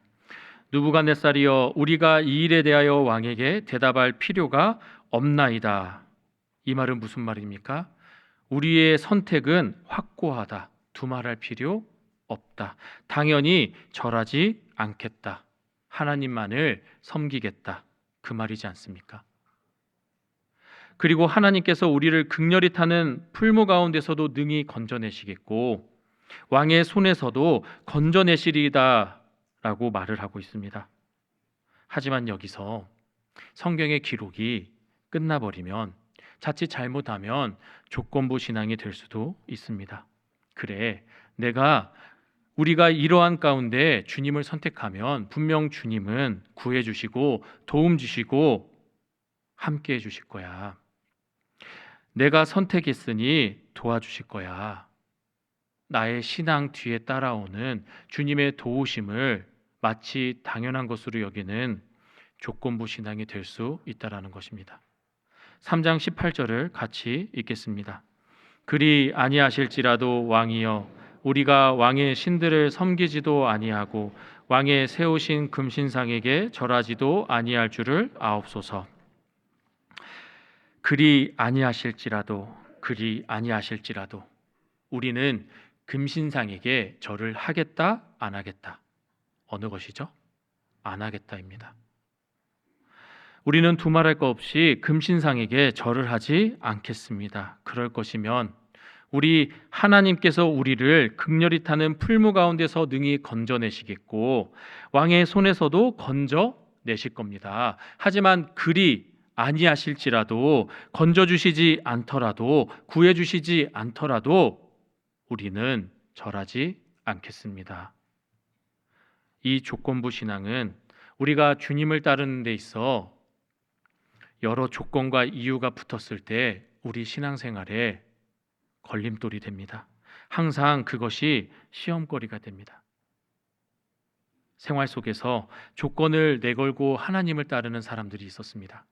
느부갓네살이여, 우리가 이 일에 대하여 왕에게 대답할 필요가 없나이다. 이 말은 무슨 말입니까? 우리의 선택은 확고하다. 두말할 필요 없다. 당연히 절하지 않겠다. 하나님만을 섬기겠다. 그 말이지 않습니까? 그리고 하나님께서 우리를 극렬히 타는 풀무 가운데서도 능히 건져내시겠고 왕의 손에서도 건져내시리다 라고 말을 하고 있습니다. 하지만 여기서 성경의 기록이 끝나버리면 자칫 잘못하면 조건부 신앙이 될 수도 있습니다. 그래, 우리가 이러한 가운데 주님을 선택하면 분명 주님은 구해주시고 도움 주시고 함께 해주실 거야. 내가 선택했으니 도와주실 거야. 나의 신앙 뒤에 따라오는 주님의 도우심을 마치 당연한 것으로 여기는 조건부 신앙이 될 수 있다라는 것입니다. 3장 18절을 같이 읽겠습니다. 그리 아니하실지라도 왕이여 우리가 왕의 신들을 섬기지도 아니하고 왕의 세우신 금신상에게 절하지도 아니할 줄을 아옵소서. 그리 아니하실지라도 우리는 금신상에게 절을 하겠다 안 하겠다. 어느 것이죠? 안 하겠다입니다. 우리는 두말할 것 없이 금신상에게 절을 하지 않겠습니다. 그럴 것이면 우리 하나님께서 우리를 극렬히 타는 풀무 가운데서 능히 건져내시겠고 왕의 손에서도 건져내실 겁니다. 하지만 그리 아니하실지라도 건져주시지 않더라도 구해주시지 않더라도 우리는 절하지 않겠습니다. 이 조건부 신앙은 우리가 주님을 따르는 데 있어 여러 조건과 이유가 붙었을 때 우리 신앙생활에 걸림돌이 됩니다. 항상 그것이 시험거리가 됩니다. 생활 속에서 조건을 내걸고 하나님을 따르는 사람들이 있었습니다.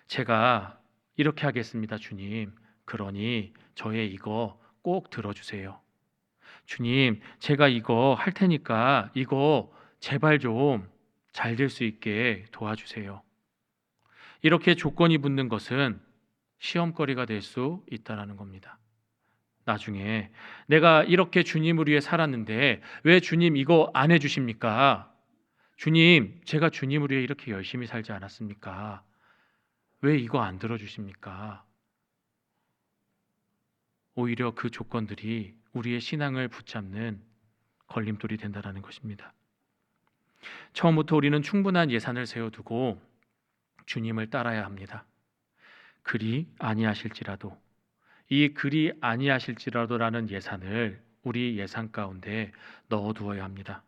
제가 이렇게 하겠습니다, 주님. 그러니 저의 이거 꼭 들어주세요. 주님, 제가 이거 할 테니까 이거 제발 좀 잘 될 수 있게 도와주세요. 이렇게 조건이 붙는 것은 시험거리가 될 수 있다는 겁니다. 나중에 내가 이렇게 주님을 위해 살았는데 왜 주님 이거 안 해주십니까? 주님, 제가 주님을 위해 이렇게 열심히 살지 않았습니까? 왜 이거 안 들어주십니까? 오히려 그 조건들이 우리의 신앙을 붙잡는 걸림돌이 된다는 것입니다. 처음부터 우리는 충분한 예산을 세워두고 주님을 따라야 합니다. 그리 아니하실지라도, 이 그리 아니하실지라도라는 예산을 우리 예산 가운데 넣어두어야 합니다.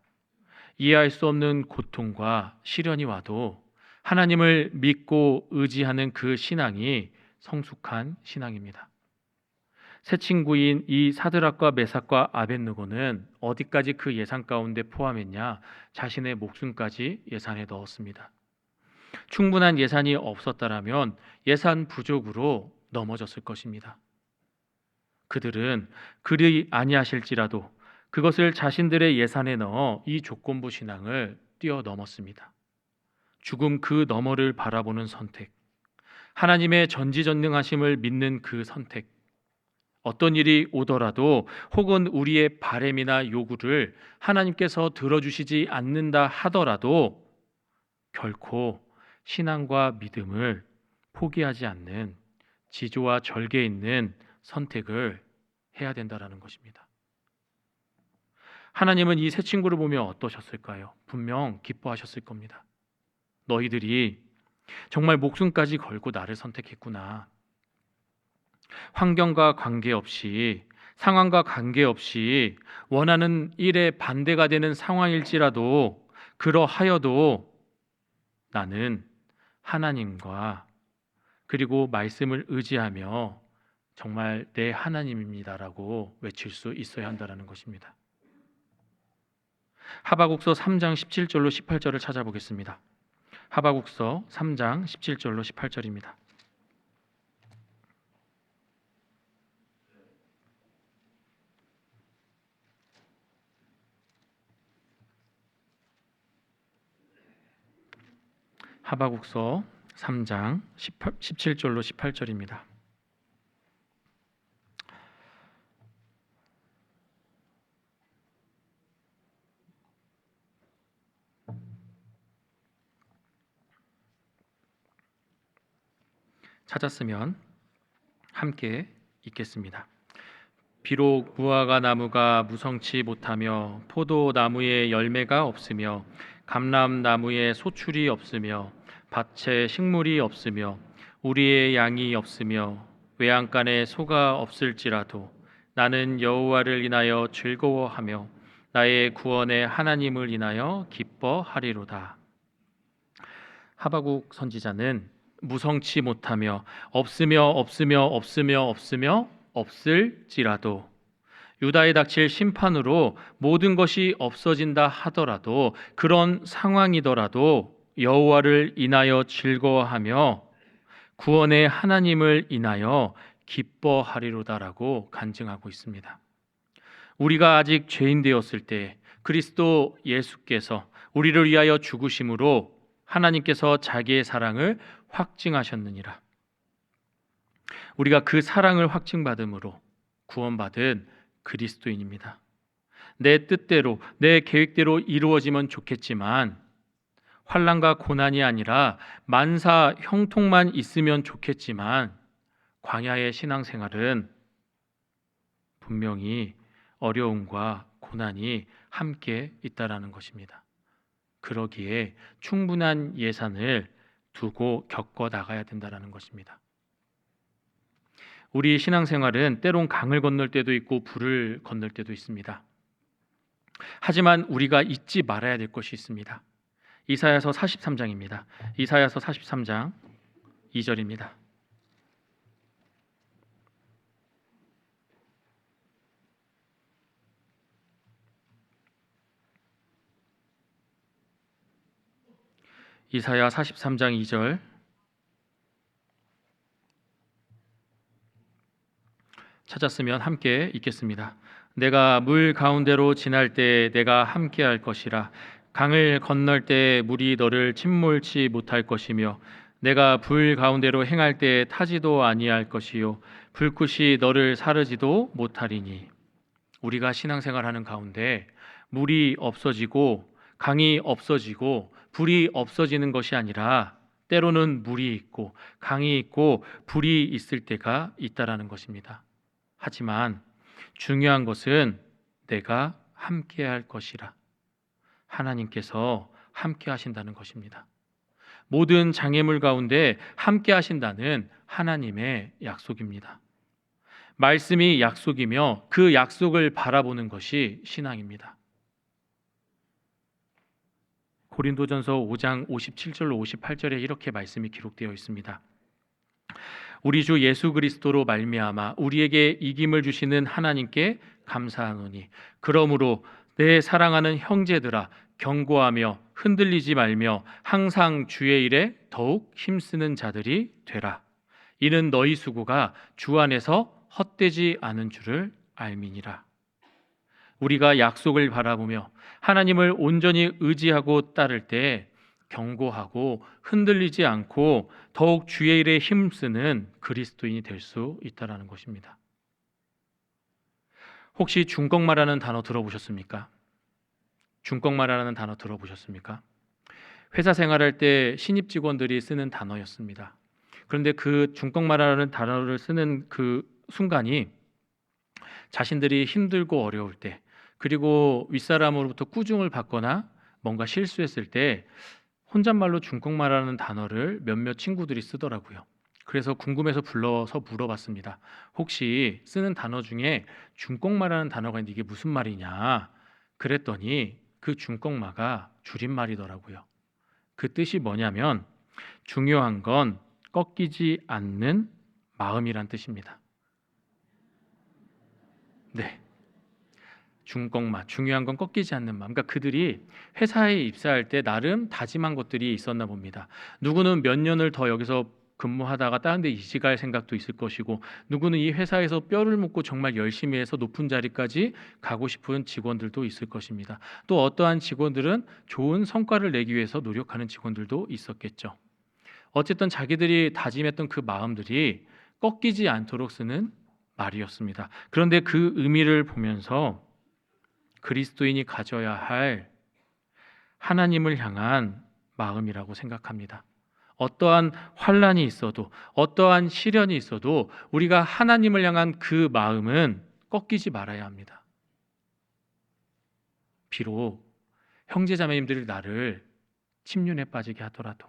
이해할 수 없는 고통과 시련이 와도 하나님을 믿고 의지하는 그 신앙이 성숙한 신앙입니다. 새 친구인 이 사드락과 메삭과 아벳느고는 어디까지 그 예산 가운데 포함했냐? 자신의 목숨까지 예산에 넣었습니다. 충분한 예산이 없었다라면 예산 부족으로 넘어졌을 것입니다. 그들은 그리 아니하실지라도 그것을 자신들의 예산에 넣어 이 조건부 신앙을 뛰어넘었습니다. 죽음 그 너머를 바라보는 선택, 하나님의 전지전능하심을 믿는 그 선택, 어떤 일이 오더라도 혹은 우리의 바램이나 요구를 하나님께서 들어주시지 않는다 하더라도 결코 신앙과 믿음을 포기하지 않는 지조와 절개 있는 선택을 해야 된다는 것입니다. 하나님은 이 세 친구를 보며 어떠셨을까요? 분명 기뻐하셨을 겁니다. 너희들이 정말 목숨까지 걸고 나를 선택했구나. 환경과 관계없이, 상황과 관계없이 원하는 일에 반대가 되는 상황일지라도 그러하여도 나는 하나님과 그리고 말씀을 의지하며 정말 내 하나님입니다라고 외칠 수 있어야 한다는 것입니다. 하바국서 3장 17절로 18절을 찾아보겠습니다. 하바국서 3장 17절로 18절입니다. 하바국서 3장 17절로 18절입니다. 찾았으면 함께 읽겠습니다. 비록 무화과 나무가 무성치 못하며 포도나무에 열매가 없으며 감람나무에 소출이 없으며 밭에 식물이 없으며 우리의 양이 없으며 외양간에 소가 없을지라도 나는 여호와를 인하여 즐거워하며 나의 구원의 하나님을 인하여 기뻐하리로다. 하박국 선지자는 무성치 못하며 없으며 없을지라도 유다에 닥칠 심판으로 모든 것이 없어진다 하더라도 그런 상황이더라도 여호와를 인하여 즐거워하며 구원의 하나님을 인하여 기뻐하리로다라고 간증하고 있습니다. 우리가 아직 죄인 되었을 때 그리스도 예수께서 우리를 위하여 죽으심으로 하나님께서 자기의 사랑을 확증하셨느니라. 우리가 그 사랑을 확증받음으로 구원받은 그리스도인입니다. 내 뜻대로 내 계획대로 이루어지면 좋겠지만 환난과 고난이 아니라 만사 형통만 있으면 좋겠지만 광야의 신앙생활은 분명히 어려움과 고난이 함께 있다라는 것입니다. 그러기에 충분한 예산을 두고 겪어 나가야 된다라는 것입니다. 우리 신앙생활은 때론 강을 건널 때도 있고 불을 건널 때도 있습니다. 하지만 우리가 잊지 말아야 될 것이 있습니다. 이사야서 43장입니다. 이사야서 43장 2절입니다. 이사야 43장 2절 찾았으면 함께 읽겠습니다. 내가 물 가운데로 지날 때 내가 함께 할 것이라. 강을 건널 때 물이 너를 침몰치 못할 것이며 내가 불 가운데로 행할 때 타지도 아니할 것이요 불꽃이 너를 사르지도 못하리니. 우리가 신앙생활하는 가운데 물이 없어지고 강이 없어지고 불이 없어지는 것이 아니라 때로는 물이 있고 강이 있고 불이 있을 때가 있다라는 것입니다. 하지만 중요한 것은 내가 함께 할 것이라. 하나님께서 함께 하신다는 것입니다. 모든 장애물 가운데 함께 하신다는 하나님의 약속입니다. 말씀이 약속이며 그 약속을 바라보는 것이 신앙입니다. 고린도전서 5장 57절로 58절에 이렇게 말씀이 기록되어 있습니다. 우리 주 예수 그리스도로 말미암아 우리에게 이김을 주시는 하나님께 감사하노니 그러므로 내 사랑하는 형제들아 경고하며 흔들리지 말며 항상 주의 일에 더욱 힘쓰는 자들이 되라. 이는 너희 수고가 주 안에서 헛되지 않은 줄을 알미니라. 우리가 약속을 바라보며 하나님을 온전히 의지하고 따를 때 경고하고 흔들리지 않고 더욱 주의 일에 힘쓰는 그리스도인이 될 수 있다는 것입니다. 혹시 중꺾마라는 단어 들어보셨습니까? 중꺾마라는 단어 들어보셨습니까? 회사 생활할 때 신입 직원들이 쓰는 단어였습니다. 그런데 그 중꺾마라는 단어를 쓰는 그 순간이 자신들이 힘들고 어려울 때 그리고 윗사람으로부터 꾸중을 받거나 뭔가 실수했을 때 혼잣말로 중꺾마라는 단어를 몇몇 친구들이 쓰더라고요. 그래서 궁금해서 불러서 물어봤습니다. 혹시 쓰는 단어 중에 중꺾마라는 단어가 있는데 이게 무슨 말이냐? 그랬더니 그 중꺾마가 줄임말이더라고요. 그 뜻이 뭐냐면 중요한 건 꺾이지 않는 마음이란 뜻입니다. 네. 중꺾마, 중요한 건 꺾이지 않는 마음. 그러니까 그들이 회사에 입사할 때 나름 다짐한 것들이 있었나 봅니다. 누구는 몇 년을 더 여기서 근무하다가 다른 데 이직할 생각도 있을 것이고 누구는 이 회사에서 뼈를 묻고 정말 열심히 해서 높은 자리까지 가고 싶은 직원들도 있을 것입니다. 또 어떠한 직원들은 좋은 성과를 내기 위해서 노력하는 직원들도 있었겠죠. 어쨌든 자기들이 다짐했던 그 마음들이 꺾이지 않도록 쓰는 말이었습니다. 그런데 그 의미를 보면서 그리스도인이 가져야 할 하나님을 향한 마음이라고 생각합니다. 어떠한 환난이 있어도 어떠한 시련이 있어도 우리가 하나님을 향한 그 마음은 꺾이지 말아야 합니다. 비록 형제자매님들이 나를 침륜에 빠지게 하더라도,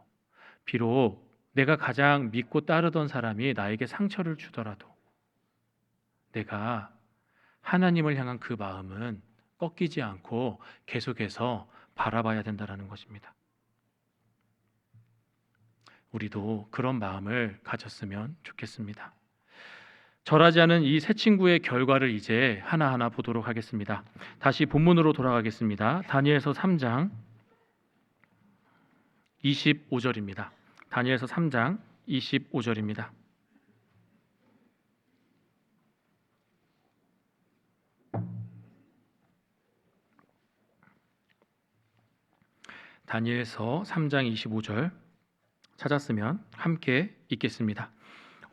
비록 내가 가장 믿고 따르던 사람이 나에게 상처를 주더라도 내가 하나님을 향한 그 마음은 꺾이지 않고 계속해서 바라봐야 된다는 것입니다. 우리도 그런 마음을 가졌으면 좋겠습니다. 절하지 않은 이 세 친구의 결과를 이제 하나하나 보도록 하겠습니다. 다시 본문으로 돌아가겠습니다. 다니엘서 3장 25절입니다. 다니엘서 3장 25절입니다. 다니엘서 3장 25절 찾았으면 함께 읽겠습니다.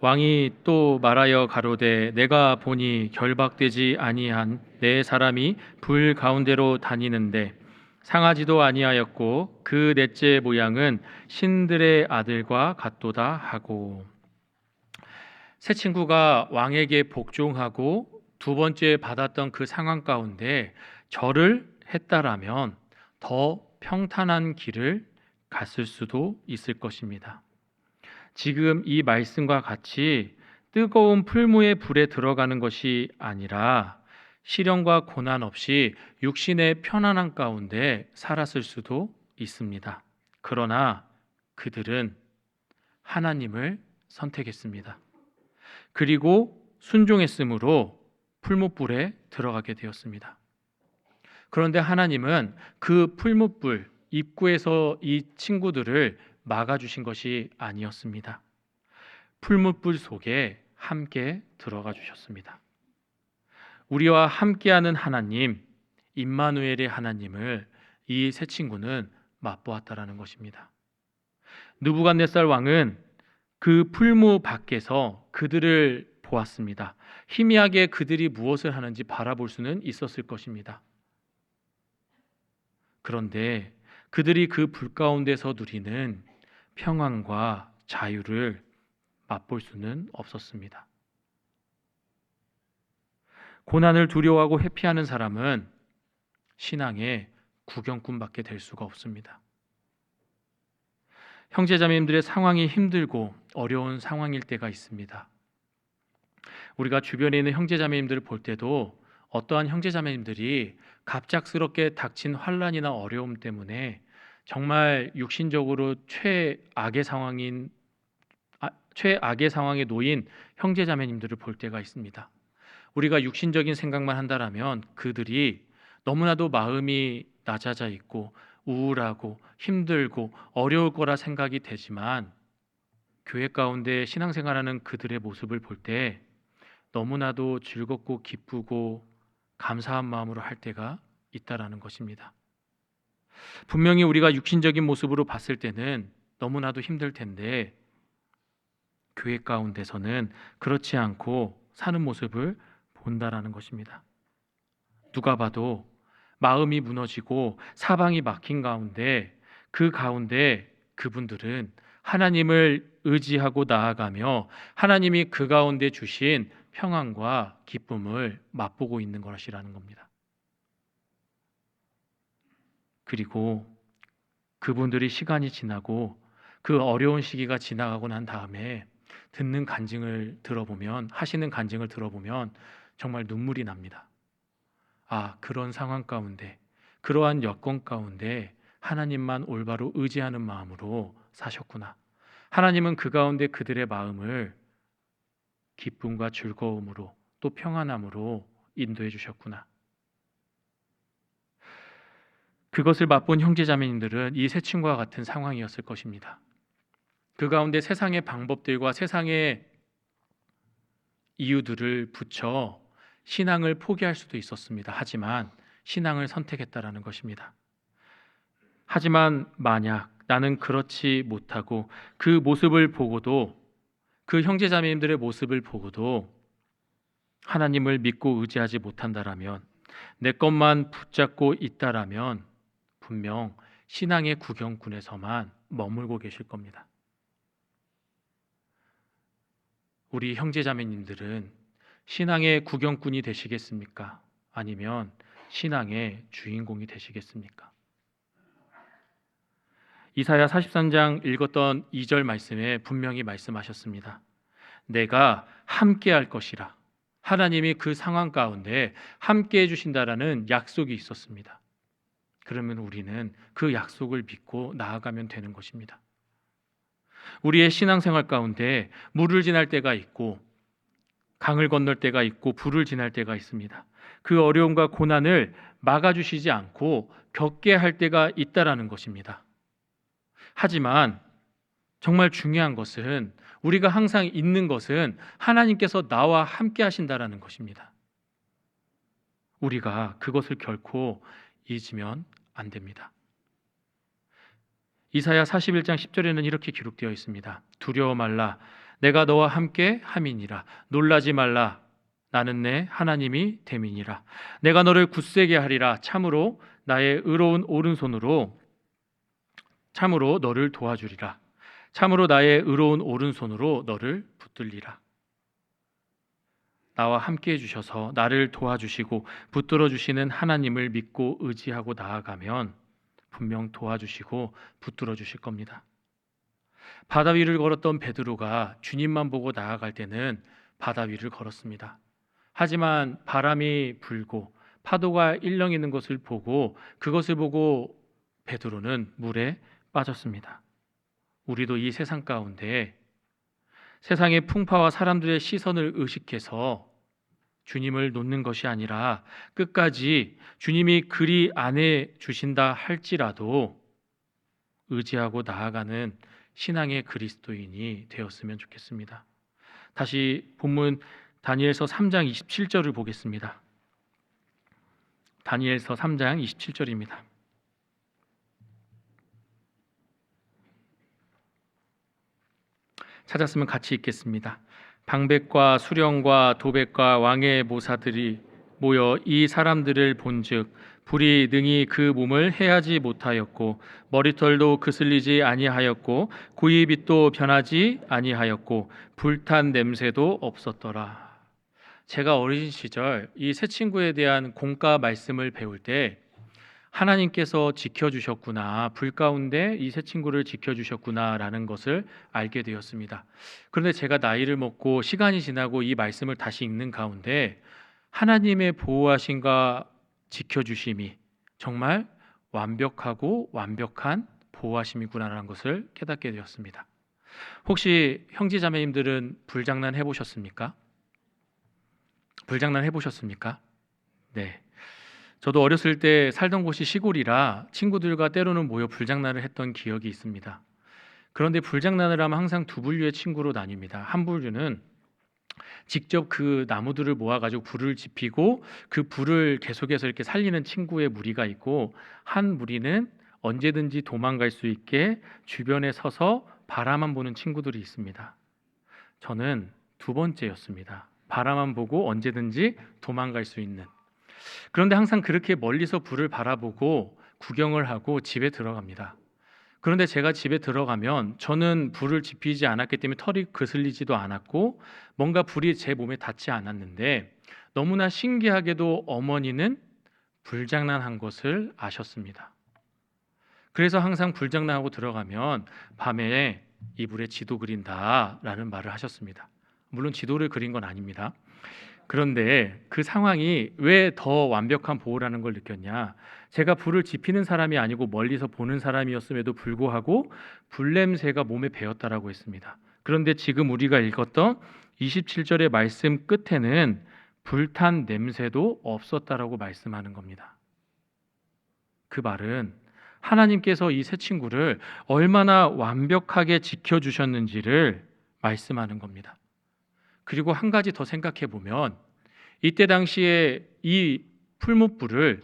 왕이 또 말하여 가로되 내가 보니 결박되지 아니한 네 사람이 불 가운데로 다니는데 상하지도 아니하였고 그 넷째 모양은 신들의 아들과 같도다 하고, 세 친구가 왕에게 복종하고 두 번째 받았던 그 상황 가운데 절을 했다라면 더 평탄한 길을 갔을 수도 있을 것입니다. 지금 이 말씀과 같이 뜨거운 풀무의 불에 들어가는 것이 아니라 시련과 고난 없이 육신의 편안한 가운데 살았을 수도 있습니다. 그러나 그들은 하나님을 선택했습니다. 그리고 순종했으므로 풀무불에 들어가게 되었습니다. 그런데 하나님은 그 풀무불 입구에서 이 친구들을 막아주신 것이 아니었습니다. 풀무불 속에 함께 들어가 주셨습니다. 우리와 함께하는 하나님, 임마누엘의 하나님을 이 세 친구는 맛보았다라는 것입니다. 느부갓네살 왕은 그 풀무 밖에서 그들을 보았습니다. 희미하게 그들이 무엇을 하는지 바라볼 수는 있었을 것입니다. 그런데 그들이 그 불 가운데서 누리는 평안과 자유를 맛볼 수는 없었습니다. 고난을 두려워하고 회피하는 사람은 신앙의 구경꾼밖에 될 수가 없습니다. 형제자매님들의 상황이 힘들고 어려운 상황일 때가 있습니다. 우리가 주변에 있는 형제자매님들을 볼 때도 어떠한 형제자매님들이 갑작스럽게 닥친 환난이나 어려움 때문에 정말 육신적으로 최악의 상황에 놓인 형제자매님들을 볼 때가 있습니다. 우리가 육신적인 생각만 한다라면 그들이 너무나도 마음이 낮아져 있고 우울하고 힘들고 어려울 거라 생각이 되지만, 교회 가운데 신앙생활하는 그들의 모습을 볼 때 너무나도 즐겁고 기쁘고 감사한 마음으로 할 때가 있다라는 것입니다. 분명히 우리가 육신적인 모습으로 봤을 때는 너무나도 힘들 텐데 교회 가운데서는 그렇지 않고 사는 모습을 본다라는 것입니다. 누가 봐도 마음이 무너지고 사방이 막힌 가운데, 그 가운데 그분들은 하나님을 의지하고 나아가며 하나님이 그 가운데 주신 평안과 기쁨을 맛보고 있는 것이라는 겁니다. 그리고 그분들이 시간이 지나고 그 어려운 시기가 지나가고 난 다음에 하시는 간증을 들어보면 정말 눈물이 납니다. 아, 그런 상황 가운데, 그러한 여건 가운데 하나님만 올바로 의지하는 마음으로 사셨구나. 하나님은 그 가운데 그들의 마음을 기쁨과 즐거움으로 또 평안함으로 인도해 주셨구나. 그것을 맛본 형제자매님들은 이 세 친구와 같은 상황이었을 것입니다. 그 가운데 세상의 방법들과 세상의 이유들을 붙여 신앙을 포기할 수도 있었습니다. 하지만 신앙을 선택했다라는 것입니다. 하지만 만약 나는 그렇지 못하고 그 모습을 보고도, 그 형제자매님들의 모습을 보고도 하나님을 믿고 의지하지 못한다라면, 내 것만 붙잡고 있다라면 분명 신앙의 구경꾼에서만 머물고 계실 겁니다. 우리 형제자매님들은 신앙의 구경꾼이 되시겠습니까? 아니면 신앙의 주인공이 되시겠습니까? 이사야 43장 읽었던 2절 말씀에 분명히 말씀하셨습니다. 내가 함께 할 것이라. 하나님이 그 상황 가운데 함께 해주신다라는 약속이 있었습니다. 그러면 우리는 그 약속을 믿고 나아가면 되는 것입니다. 우리의 신앙생활 가운데 물을 지날 때가 있고 강을 건널 때가 있고 불을 지날 때가 있습니다. 그 어려움과 고난을 막아주시지 않고 겪게 할 때가 있다라는 것입니다. 하지만 정말 중요한 것은 우리가 항상 있는 것은 하나님께서 나와 함께 하신다라는 것입니다. 우리가 그것을 결코 잊으면 안 됩니다. 이사야 41장 10절에는 이렇게 기록되어 있습니다. 두려워 말라 내가 너와 함께 함이니라. 놀라지 말라 나는 내 하나님이 됨이니라. 내가 너를 굳세게 하리라. 참으로 나의 의로운 오른손으로 참으로 너를 도와주리라. 참으로 나의 의로운 오른손으로 너를 붙들리라. 나와 함께 해주셔서 나를 도와주시고 붙들어 주시는 하나님을 믿고 의지하고 나아가면 분명 도와주시고 붙들어 주실 겁니다. 바다 위를 걸었던 베드로가 주님만 보고 나아갈 때는 바다 위를 걸었습니다. 하지만 바람이 불고 파도가 일렁이는 것을 보고 그것을 보고 베드로는 물에 빠졌습니다. 우리도 이 세상 가운데 세상의 풍파와 사람들의 시선을 의식해서 주님을 놓는 것이 아니라 끝까지 주님이 그리 안해 주신다 할지라도 의지하고 나아가는 신앙의 그리스도인이 되었으면 좋겠습니다. 다시 본문 다니엘서 3장 27절을 보겠습니다. 다니엘서 3장 27절입니다. 찾았으면 같이 읽겠습니다. 방백과 수령과 도백과 왕의 모사들이 모여 이 사람들을 본즉 불이 능히 그 몸을 해하지 못하였고 머리털도 그슬리지 아니하였고 구이 빛도 변하지 아니하였고 불탄 냄새도 없었더라. 제가 어린 시절 이 새 친구에 대한 공과 말씀을 배울 때 하나님께서 지켜주셨구나, 불 가운데 이 새 친구를 지켜주셨구나라는 것을 알게 되었습니다. 그런데 제가 나이를 먹고 시간이 지나고 이 말씀을 다시 읽는 가운데 하나님의 보호하심과 지켜주심이 정말 완벽하고 완벽한 보호하심이구나라는 것을 깨닫게 되었습니다. 혹시 형제자매님들은 불장난 해보셨습니까? 불장난 해보셨습니까? 네. 저도 어렸을 때 살던 곳이 시골이라 친구들과 때로는 모여 불장난을 했던 기억이 있습니다. 그런데 불장난을 하면 항상 두 부류의 친구로 나뉩니다. 한 부류는 직접 그 나무들을 모아가지고 불을 지피고 그 불을 계속해서 이렇게 살리는 친구의 무리가 있고, 한 무리는 언제든지 도망갈 수 있게 주변에 서서 바라만 보는 친구들이 있습니다. 저는 두 번째였습니다. 바라만 보고 언제든지 도망갈 수 있는. 그런데 항상 그렇게 멀리서 불을 바라보고 구경을 하고 집에 들어갑니다. 그런데 제가 집에 들어가면 저는 불을 지피지 않았기 때문에 털이 그슬리지도 않았고 뭔가 불이 제 몸에 닿지 않았는데, 너무나 신기하게도 어머니는 불장난한 것을 아셨습니다. 그래서 항상 불장난하고 들어가면 밤에 이불에 지도 그린다라는 말을 하셨습니다. 물론 지도를 그린 건 아닙니다. 그런데 그 상황이 왜 더 완벽한 보호라는 걸 느꼈냐? 제가 불을 지피는 사람이 아니고 멀리서 보는 사람이었음에도 불구하고 불냄새가 몸에 배었다라고 했습니다. 그런데 지금 우리가 읽었던 27절의 말씀 끝에는 불탄 냄새도 없었다라고 말씀하는 겁니다. 그 말은 하나님께서 이 새 친구를 얼마나 완벽하게 지켜주셨는지를 말씀하는 겁니다. 그리고 한 가지 더 생각해 보면, 이때 당시에 이 풀무불을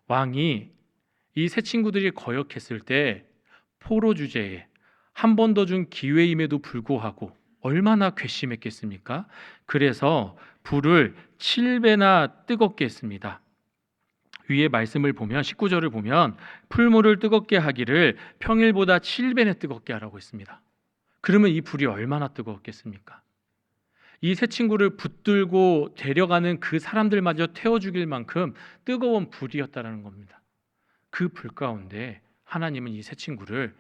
왕이 이 새 친구들이 거역했을 때 포로 주제에 한 번 더 준 기회임에도 불구하고 얼마나 괘씸했겠습니까? 그래서 불을 7배나 뜨겁게 했습니다. 위에 말씀을 보면 19절을 보면 풀무를 뜨겁게 하기를 평일보다 7배나 뜨겁게 하라고 했습니다. 그러면 이 불이 얼마나 뜨거웠겠습니까? 이 새 친구를 붙들고 데려가는 그 사람들마저 태워 죽일 만큼 뜨거운 불이었다라는 겁니다. 그 불 가운데 하나님은 이 새 친구를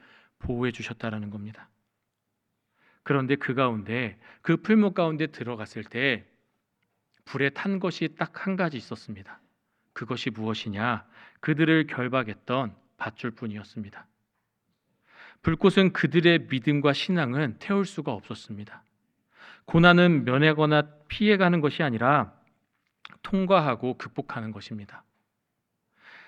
보호해 주셨다라는 겁니다. 그런데 그 가운데, 그 풀무 가운데 들어갔을 때 불에 탄 것이 딱 한 가지 있었습니다. 그것이 무엇이냐? 그들을 결박했던 밧줄뿐이었습니다. 불꽃은 그들의 믿음과 신앙은 태울 수가 없었습니다. 고난은 면하거나 피해가는 것이 아니라 통과하고 극복하는 것입니다.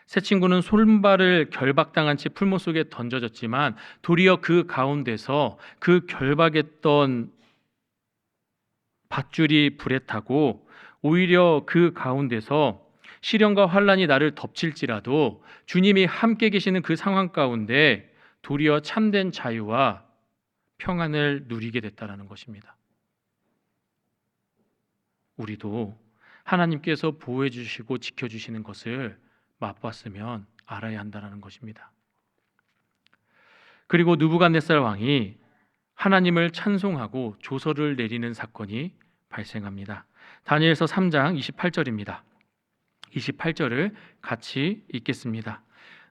새 친구는 손발을 결박당한 채 풀무 속에 던져졌지만 도리어 그 가운데서 그 결박했던 밧줄이 불에 타고 오히려 그 가운데서 시련과 환란이 나를 덮칠지라도 주님이 함께 계시는 그 상황 가운데 도리어 참된 자유와 평안을 누리게 됐다는 것입니다. 우리도 하나님께서 보호해 주시고 지켜주시는 것을 맛봤으면 알아야 한다는 것입니다. 그리고 느부갓네살 왕이 하나님을 찬송하고 조서를 내리는 사건이 발생합니다. 다니엘서 3장 28절입니다. 28절을 같이 읽겠습니다.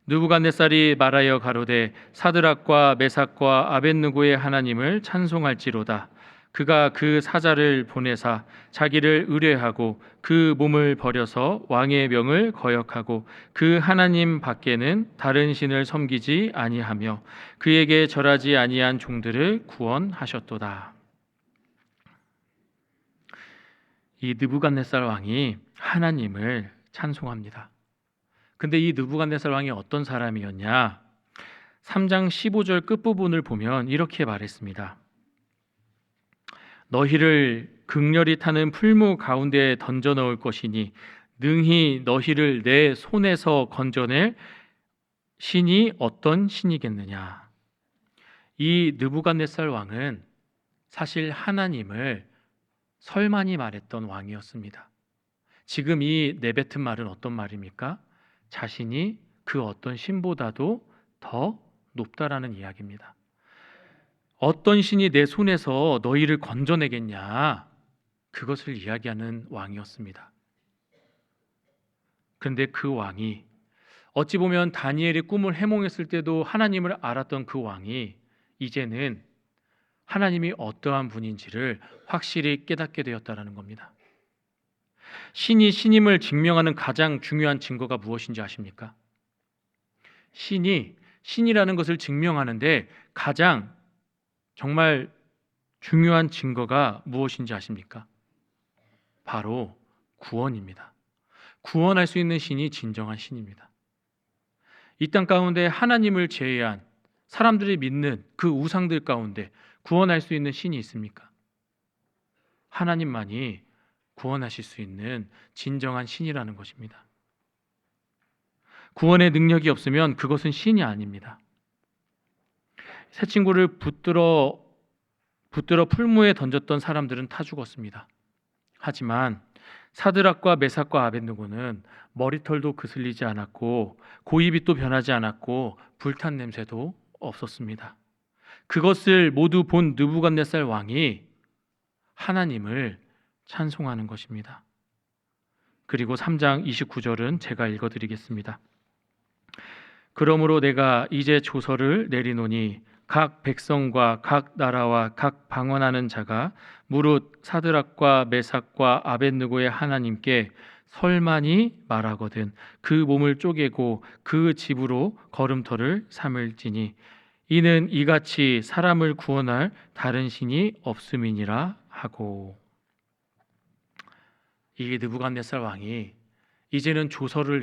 느부갓네살이 말하여 가로되 사드락과 메삭과 아벳느고의 하나님을 찬송할지로다. 그가 그 사자를 보내사 자기를 의뢰하고 그 몸을 버려서 왕의 명을 거역하고 그 하나님 밖에는 다른 신을 섬기지 아니하며 그에게 절하지 아니한 종들을 구원하셨도다. 이 느부갓네살 왕이 하나님을 찬송합니다. 근데 이 느부갓네살 왕이 어떤 사람이었냐? 3장 15절 끝부분을 보면 이렇게 말했습니다. 너희를 극렬히 타는 풀무 가운데에 던져 넣을 것이니 능히 너희를 내 손에서 건져낼 신이 어떤 신이겠느냐. 이 느부갓네살 왕은 사실 하나님을 설만히 말했던 왕이었습니다. 지금 이 내뱉은 말은 어떤 말입니까? 자신이 그 어떤 신보다도 더 높다라는 이야기입니다. 어떤 신이 내 손에서 너희를 건져내겠냐? 그것을 이야기하는 왕이었습니다. 그런데 그 왕이 어찌 보면 다니엘이 꿈을 해몽했을 때도 하나님을 알았던 그 왕이 이제는 하나님이 어떠한 분인지를 확실히 깨닫게 되었다는 겁니다. 신이 신임을 증명하는 가장 중요한 증거가 무엇인지 아십니까? 신이 신이라는 것을 증명하는데 가장 정말 중요한 증거가 무엇인지 아십니까? 바로 구원입니다. 구원할 수 있는 신이 진정한 신입니다. 이 땅 가운데 하나님을 제외한 사람들이 믿는 그 우상들 가운데 구원할 수 있는 신이 있습니까? 하나님만이 구원하실 수 있는 진정한 신이라는 것입니다. 구원의 능력이 없으면 그것은 신이 아닙니다. 새 친구를 붙들어 풀무에 던졌던 사람들은 타 죽었습니다. 하지만 사드락과 메삭과 아벳느고는 머리털도 그슬리지 않았고 고이빛도 변하지 않았고 불탄 냄새도 없었습니다. 그것을 모두 본 느부갓네살 왕이 하나님을 찬송하는 것입니다. 그리고 3장 29절은 제가 읽어드리겠습니다. 그러므로 내가 이제 조서를 내리노니 각 백성과 각 나라와 각 방언하는 자가 무릇 사드락과 메삭과 아벳느고의 하나님께 설만이 말하거든 그 몸을 쪼개고 그 집으로 걸음터를 삼을지니 이는 이같이 사람을 구원할 다른 신이 없음이니라 하고. 이 느부갓네살 왕이 이제는 조서를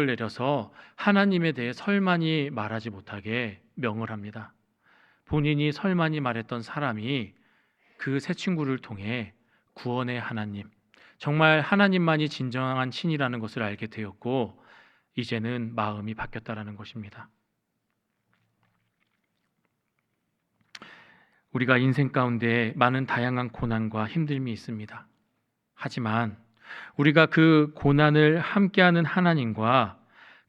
내려서 하나님에 대해 설만히 말하지 못하게 명을 합니다. 본인이 설만히 말했던 사람이 그 새 친구를 통해 구원의 하나님, 정말 하나님만이 진정한 신이라는 것을 알게 되었고 이제는 마음이 바뀌었다는 것입니다. 우리가 인생 가운데 많은 다양한 고난과 힘듦이 있습니다. 하지만 우리가 그 고난을 함께하는 하나님과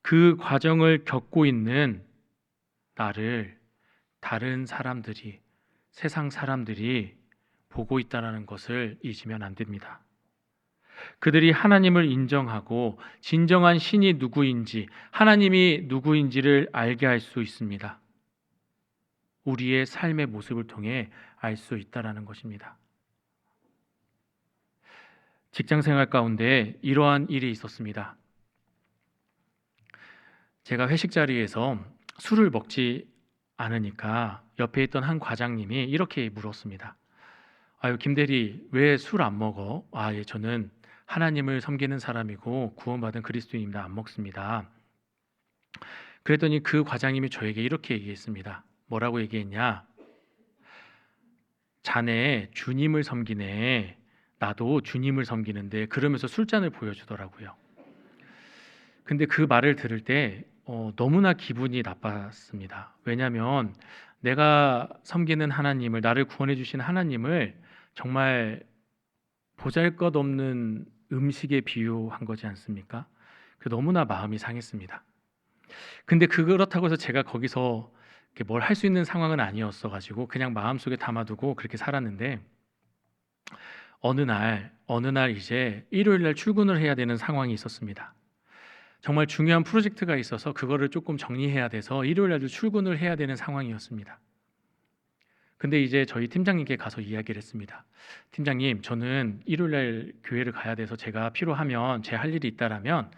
그 과정을 겪고 있는 나를 다른 사람들이, 세상 사람들이 보고 있다는 것을 잊으면 안 됩니다. 그들이 하나님을 인정하고 진정한 신이 누구인지, 하나님이 누구인지를 알게 할 수 있습니다. 우리의 삶의 모습을 통해 알 수 있다라는 것입니다. 직장 생활 가운데 이러한 일이 있었습니다. 제가 회식 자리에서 술을 먹지 않으니까 옆에 있던 한 과장님이 이렇게 물었습니다. 아유, 김 대리, 왜 술 안 먹어? 아, 예, 저는 하나님을 섬기는 사람이고 구원받은 그리스도인입니다. 안 먹습니다. 그랬더니 그 과장님이 저에게 이렇게 얘기했습니다. 뭐라고 얘기했냐? 자네 주님을 섬기네. 나도 주님을 섬기는데, 그러면서 술잔을 보여주더라고요. 근데 그 말을 들을 때 너무나 기분이 나빴습니다. 왜냐하면 내가 섬기는 하나님을, 나를 구원해 주신 하나님을 정말 보잘것없는 음식에 비유한 거지 않습니까? 너무나 마음이 상했습니다. 근데 그렇다고 해서 제가 거기서 뭘 할 수 있는 상황은 아니었어 가지고 그냥 마음속에 담아두고 그렇게 살았는데, 어느 날 이제 일요일 날 출근을 해야 되는 상황이 있었습니다. 정말 중요한 프로젝트가 있어서 그거를 조금 정리해야 돼서 일요일 날도 출근을 해야 되는 상황이었습니다. 근데 이제 저희 팀장님께 가서 이야기를 했습니다. 팀장님, 저는 일요일 날 교회를 가야 돼서 제가 필요하면, 제 할 일이 있다라면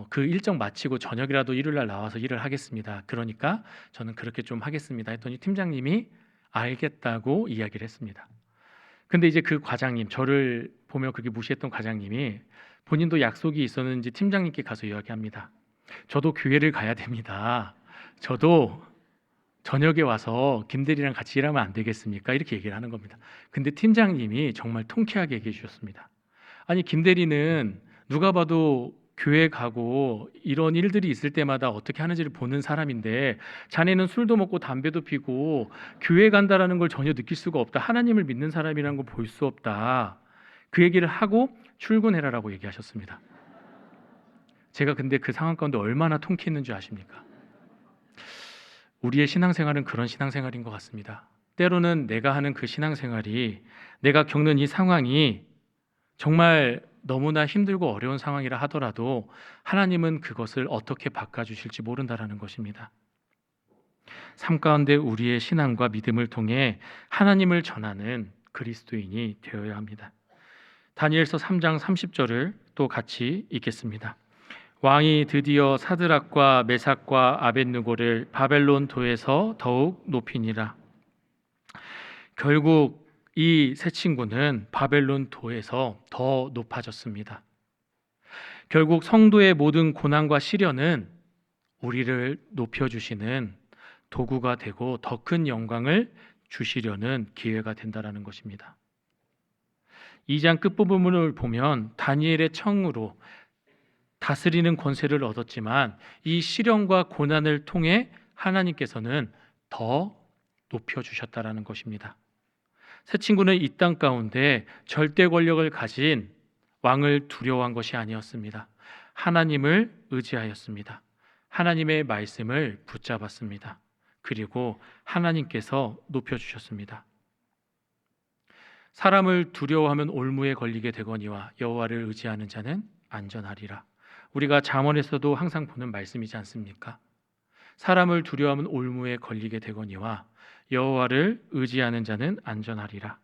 그 일정 마치고 저녁이라도 일요일 날 나와서 일을 하겠습니다. 그러니까 저는 그렇게 좀 하겠습니다. 했더니 팀장님이 알겠다고 이야기를 했습니다. 근데 이제 그 과장님, 저를 보며 그렇게 무시했던 과장님이 본인도 약속이 있었는지 팀장님께 가서 이야기합니다. 저도 교회를 가야 됩니다. 저도 저녁에 와서 김대리랑 같이 일하면 안 되겠습니까? 이렇게 얘기를 하는 겁니다. 근데 팀장님이 정말 통쾌하게 얘기해 주셨습니다. 아니, 김대리는 누가 봐도 교회 가고 이런 일들이 있을 때마다 어떻게 하는지를 보는 사람인데, 자네는 술도 먹고 담배도 피고 교회 간다라는 걸 전혀 느낄 수가 없다. 하나님을 믿는 사람이라는 걸 볼 수 없다. 그 얘기를 하고 출근해라라고 얘기하셨습니다. 제가 근데 그 상황 가운데 얼마나 통쾌했는지 아십니까? 우리의 신앙생활은 그런 신앙생활인 것 같습니다. 때로는 내가 하는 그 신앙생활이, 내가 겪는 이 상황이 정말 너무나 힘들고 어려운 상황이라 하더라도 하나님은 그것을 어떻게 바꿔주실지 모른다라는 것입니다. 삶 가운데 우리의 신앙과 믿음을 통해 하나님을 전하는 그리스도인이 되어야 합니다. 다니엘서 3장 30절을 또 같이 읽겠습니다. 왕이 드디어 사드락과 메삭과 아벳느고를 바벨론 도에서 더욱 높이니라. 결국 이 세 친구는 바벨론 도에서 더 높아졌습니다. 결국 성도의 모든 고난과 시련은 우리를 높여주시는 도구가 되고 더 큰 영광을 주시려는 기회가 된다라는 것입니다. 2장 끝부분을 보면 다니엘의 청으로 다스리는 권세를 얻었지만, 이 시련과 고난을 통해 하나님께서는 더 높여주셨다라는 것입니다. 세 친구는 이 땅 가운데 절대 권력을 가진 왕을 두려워한 것이 아니었습니다. 하나님을 의지하였습니다. 하나님의 말씀을 붙잡았습니다. 그리고 하나님께서 높여주셨습니다. 사람을 두려워하면 올무에 걸리게 되거니와 여호와를 의지하는 자는 안전하리라. 우리가 잠언에서도 항상 보는 말씀이지 않습니까? 사람을 두려워하면 올무에 걸리게 되거니와 여호와를 의지하는 자는 안전하리라.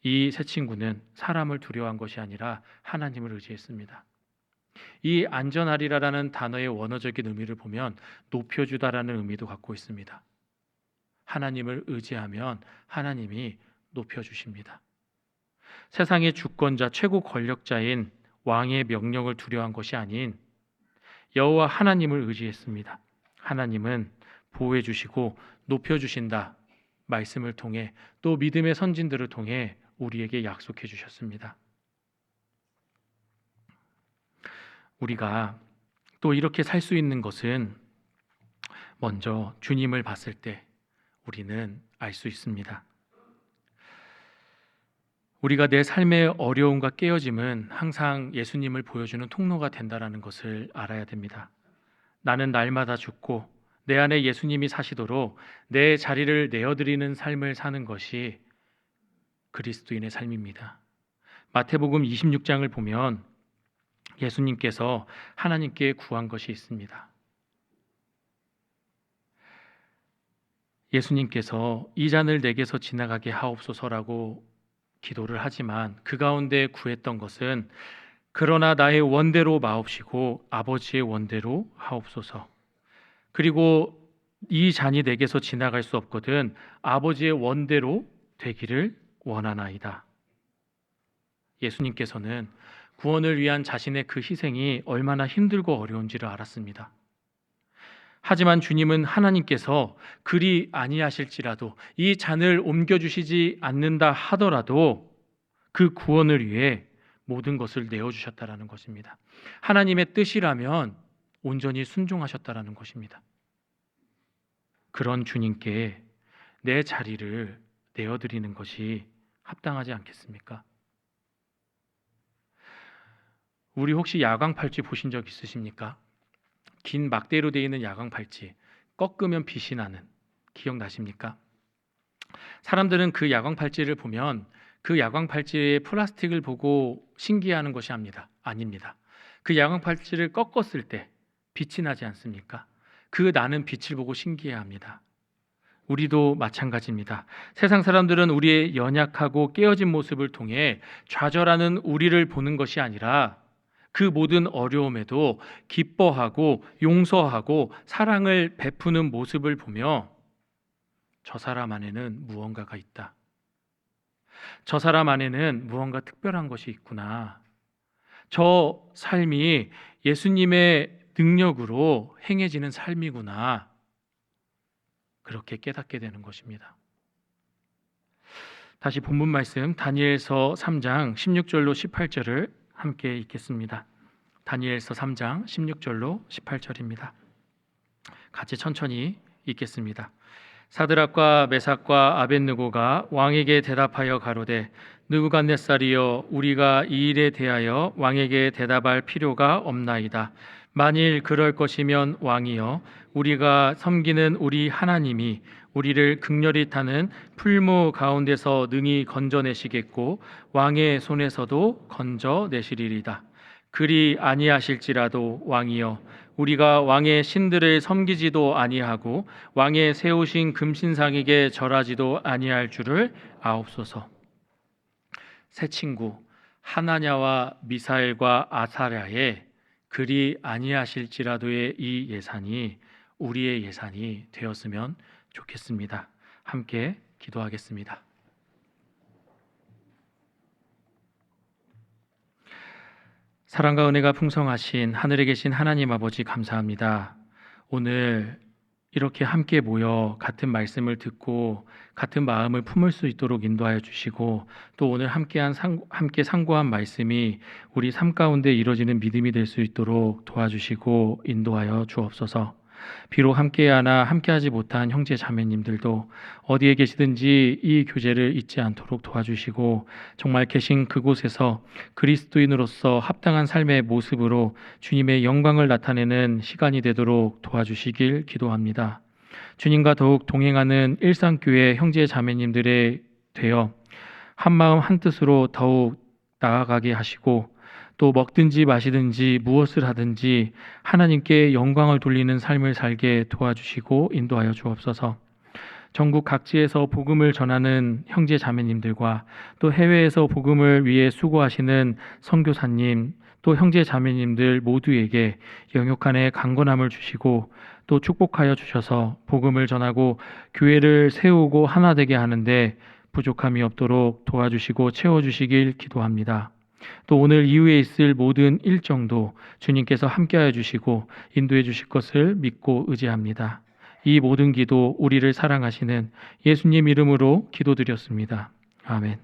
이 세 친구는 사람을 두려워한 것이 아니라 하나님을 의지했습니다. 이 안전하리라라는 단어의 원어적인 의미를 보면 높여주다라는 의미도 갖고 있습니다. 하나님을 의지하면 하나님이 높여주십니다. 세상의 주권자, 최고 권력자인 왕의 명령을 두려워한 것이 아닌 여호와 하나님을 의지했습니다. 하나님은 보호해 주시고 높여 주신다 말씀을 통해, 또 믿음의 선진들을 통해 우리에게 약속해 주셨습니다. 우리가 또 이렇게 살 수 있는 것은 먼저 주님을 봤을 때 우리는 알 수 있습니다. 우리가 내 삶의 어려움과 깨어짐은 항상 예수님을 보여주는 통로가 된다는 것을 알아야 됩니다. 나는 날마다 죽고 내 안에 예수님이 사시도록 내 자리를 내어드리는 삶을 사는 것이 그리스도인의 삶입니다. 마태복음 26장을 보면 예수님께서 하나님께 구한 것이 있습니다. 예수님께서 이 잔을 내게서 지나가게 하옵소서라고 기도를 하지만 그 가운데 구했던 것은 그러나 나의 원대로 마옵시고 아버지의 원대로 하옵소서. 그리고 이 잔이 내게서 지나갈 수 없거든 아버지의 원대로 되기를 원하나이다. 예수님께서는 구원을 위한 자신의 그 희생이 얼마나 힘들고 어려운지를 알았습니다. 하지만 주님은 하나님께서 그리 아니하실지라도 이 잔을 옮겨주시지 않는다 하더라도 그 구원을 위해 모든 것을 내어주셨다라는 것입니다. 하나님의 뜻이라면 온전히 순종하셨다라는 것입니다. 그런 주님께 내 자리를 내어드리는 것이 합당하지 않겠습니까? 우리 혹시 야광 팔찌 보신 적 있으십니까? 긴 막대로 되어 있는 야광 팔찌, 꺾으면 빛이 나는, 기억나십니까? 사람들은 그 야광 팔찌를 보면 그 야광 팔찌의 플라스틱을 보고 신기해하는 것이 아닙니다. 그 야광 팔찌를 꺾었을 때 빛이 나지 않습니까? 그 나는 빛을 보고 신기해합니다. 우리도 마찬가지입니다. 세상 사람들은 우리의 연약하고 깨어진 모습을 통해 좌절하는 우리를 보는 것이 아니라 그 모든 어려움에도 기뻐하고 용서하고 사랑을 베푸는 모습을 보며 저 사람 안에는 무언가가 있다. 저 사람 안에는 무언가 특별한 것이 있구나. 저 삶이 예수님의 능력으로 행해지는 삶이구나. 그렇게 깨닫게 되는 것입니다. 다시 본문 말씀 다니엘서 3장 16절로 18절을 함께 읽겠습니다. 다니엘서 3장 16절로 18절입니다. 같이 천천히 읽겠습니다. 사드락과 메삭과 아벳느고가 왕에게 대답하여 가로되 느부갓네살이여 우리가 이 일에 대하여 왕에게 대답할 필요가 없나이다. 만일 그럴 것이면 왕이여 우리가 섬기는 우리 하나님이 우리를 극렬히 타는 풀무 가운데서 능히 건져내시겠고 왕의 손에서도 건져내시리이다. 그리 아니하실지라도 왕이여 우리가 왕의 신들을 섬기지도 아니하고 왕의 세우신 금신상에게 절하지도 아니할 줄을 아옵소서. 새 친구 하나냐와 미사엘과 아사랴의 그리 아니하실지라도의 이 예산이 우리의 예산이 되었으면 좋겠습니다. 함께 기도하겠습니다. 사랑과 은혜가 풍성하신 하늘에 계신 하나님 아버지 감사합니다. 오늘 이렇게 함께 모여 같은 말씀을 듣고 같은 마음을 품을 수 있도록 인도하여 주시고 또 오늘 함께 상고한 말씀이 우리 삶 가운데 이루어지는 믿음이 될 수 있도록 도와주시고 인도하여 주옵소서. 비록 함께하나 함께하지 못한 형제 자매님들도 어디에 계시든지 이 교제를 잊지 않도록 도와주시고 정말 계신 그곳에서 그리스도인으로서 합당한 삶의 모습으로 주님의 영광을 나타내는 시간이 되도록 도와주시길 기도합니다. 주님과 더욱 동행하는 일상교회 형제 자매님들에 되어 한마음 한뜻으로 더욱 나아가게 하시고 또 먹든지 마시든지 무엇을 하든지 하나님께 영광을 돌리는 삶을 살게 도와주시고 인도하여 주옵소서. 전국 각지에서 복음을 전하는 형제 자매님들과 또 해외에서 복음을 위해 수고하시는 선교사님 또 형제 자매님들 모두에게 영육간의 강건함을 주시고 또 축복하여 주셔서 복음을 전하고 교회를 세우고 하나 되게 하는데 부족함이 없도록 도와주시고 채워주시길 기도합니다. 또 오늘 이후에 있을 모든 일정도 주님께서 함께하여 주시고 인도해 주실 것을 믿고 의지합니다. 이 모든 기도 우리를 사랑하시는 예수님 이름으로 기도드렸습니다. 아멘.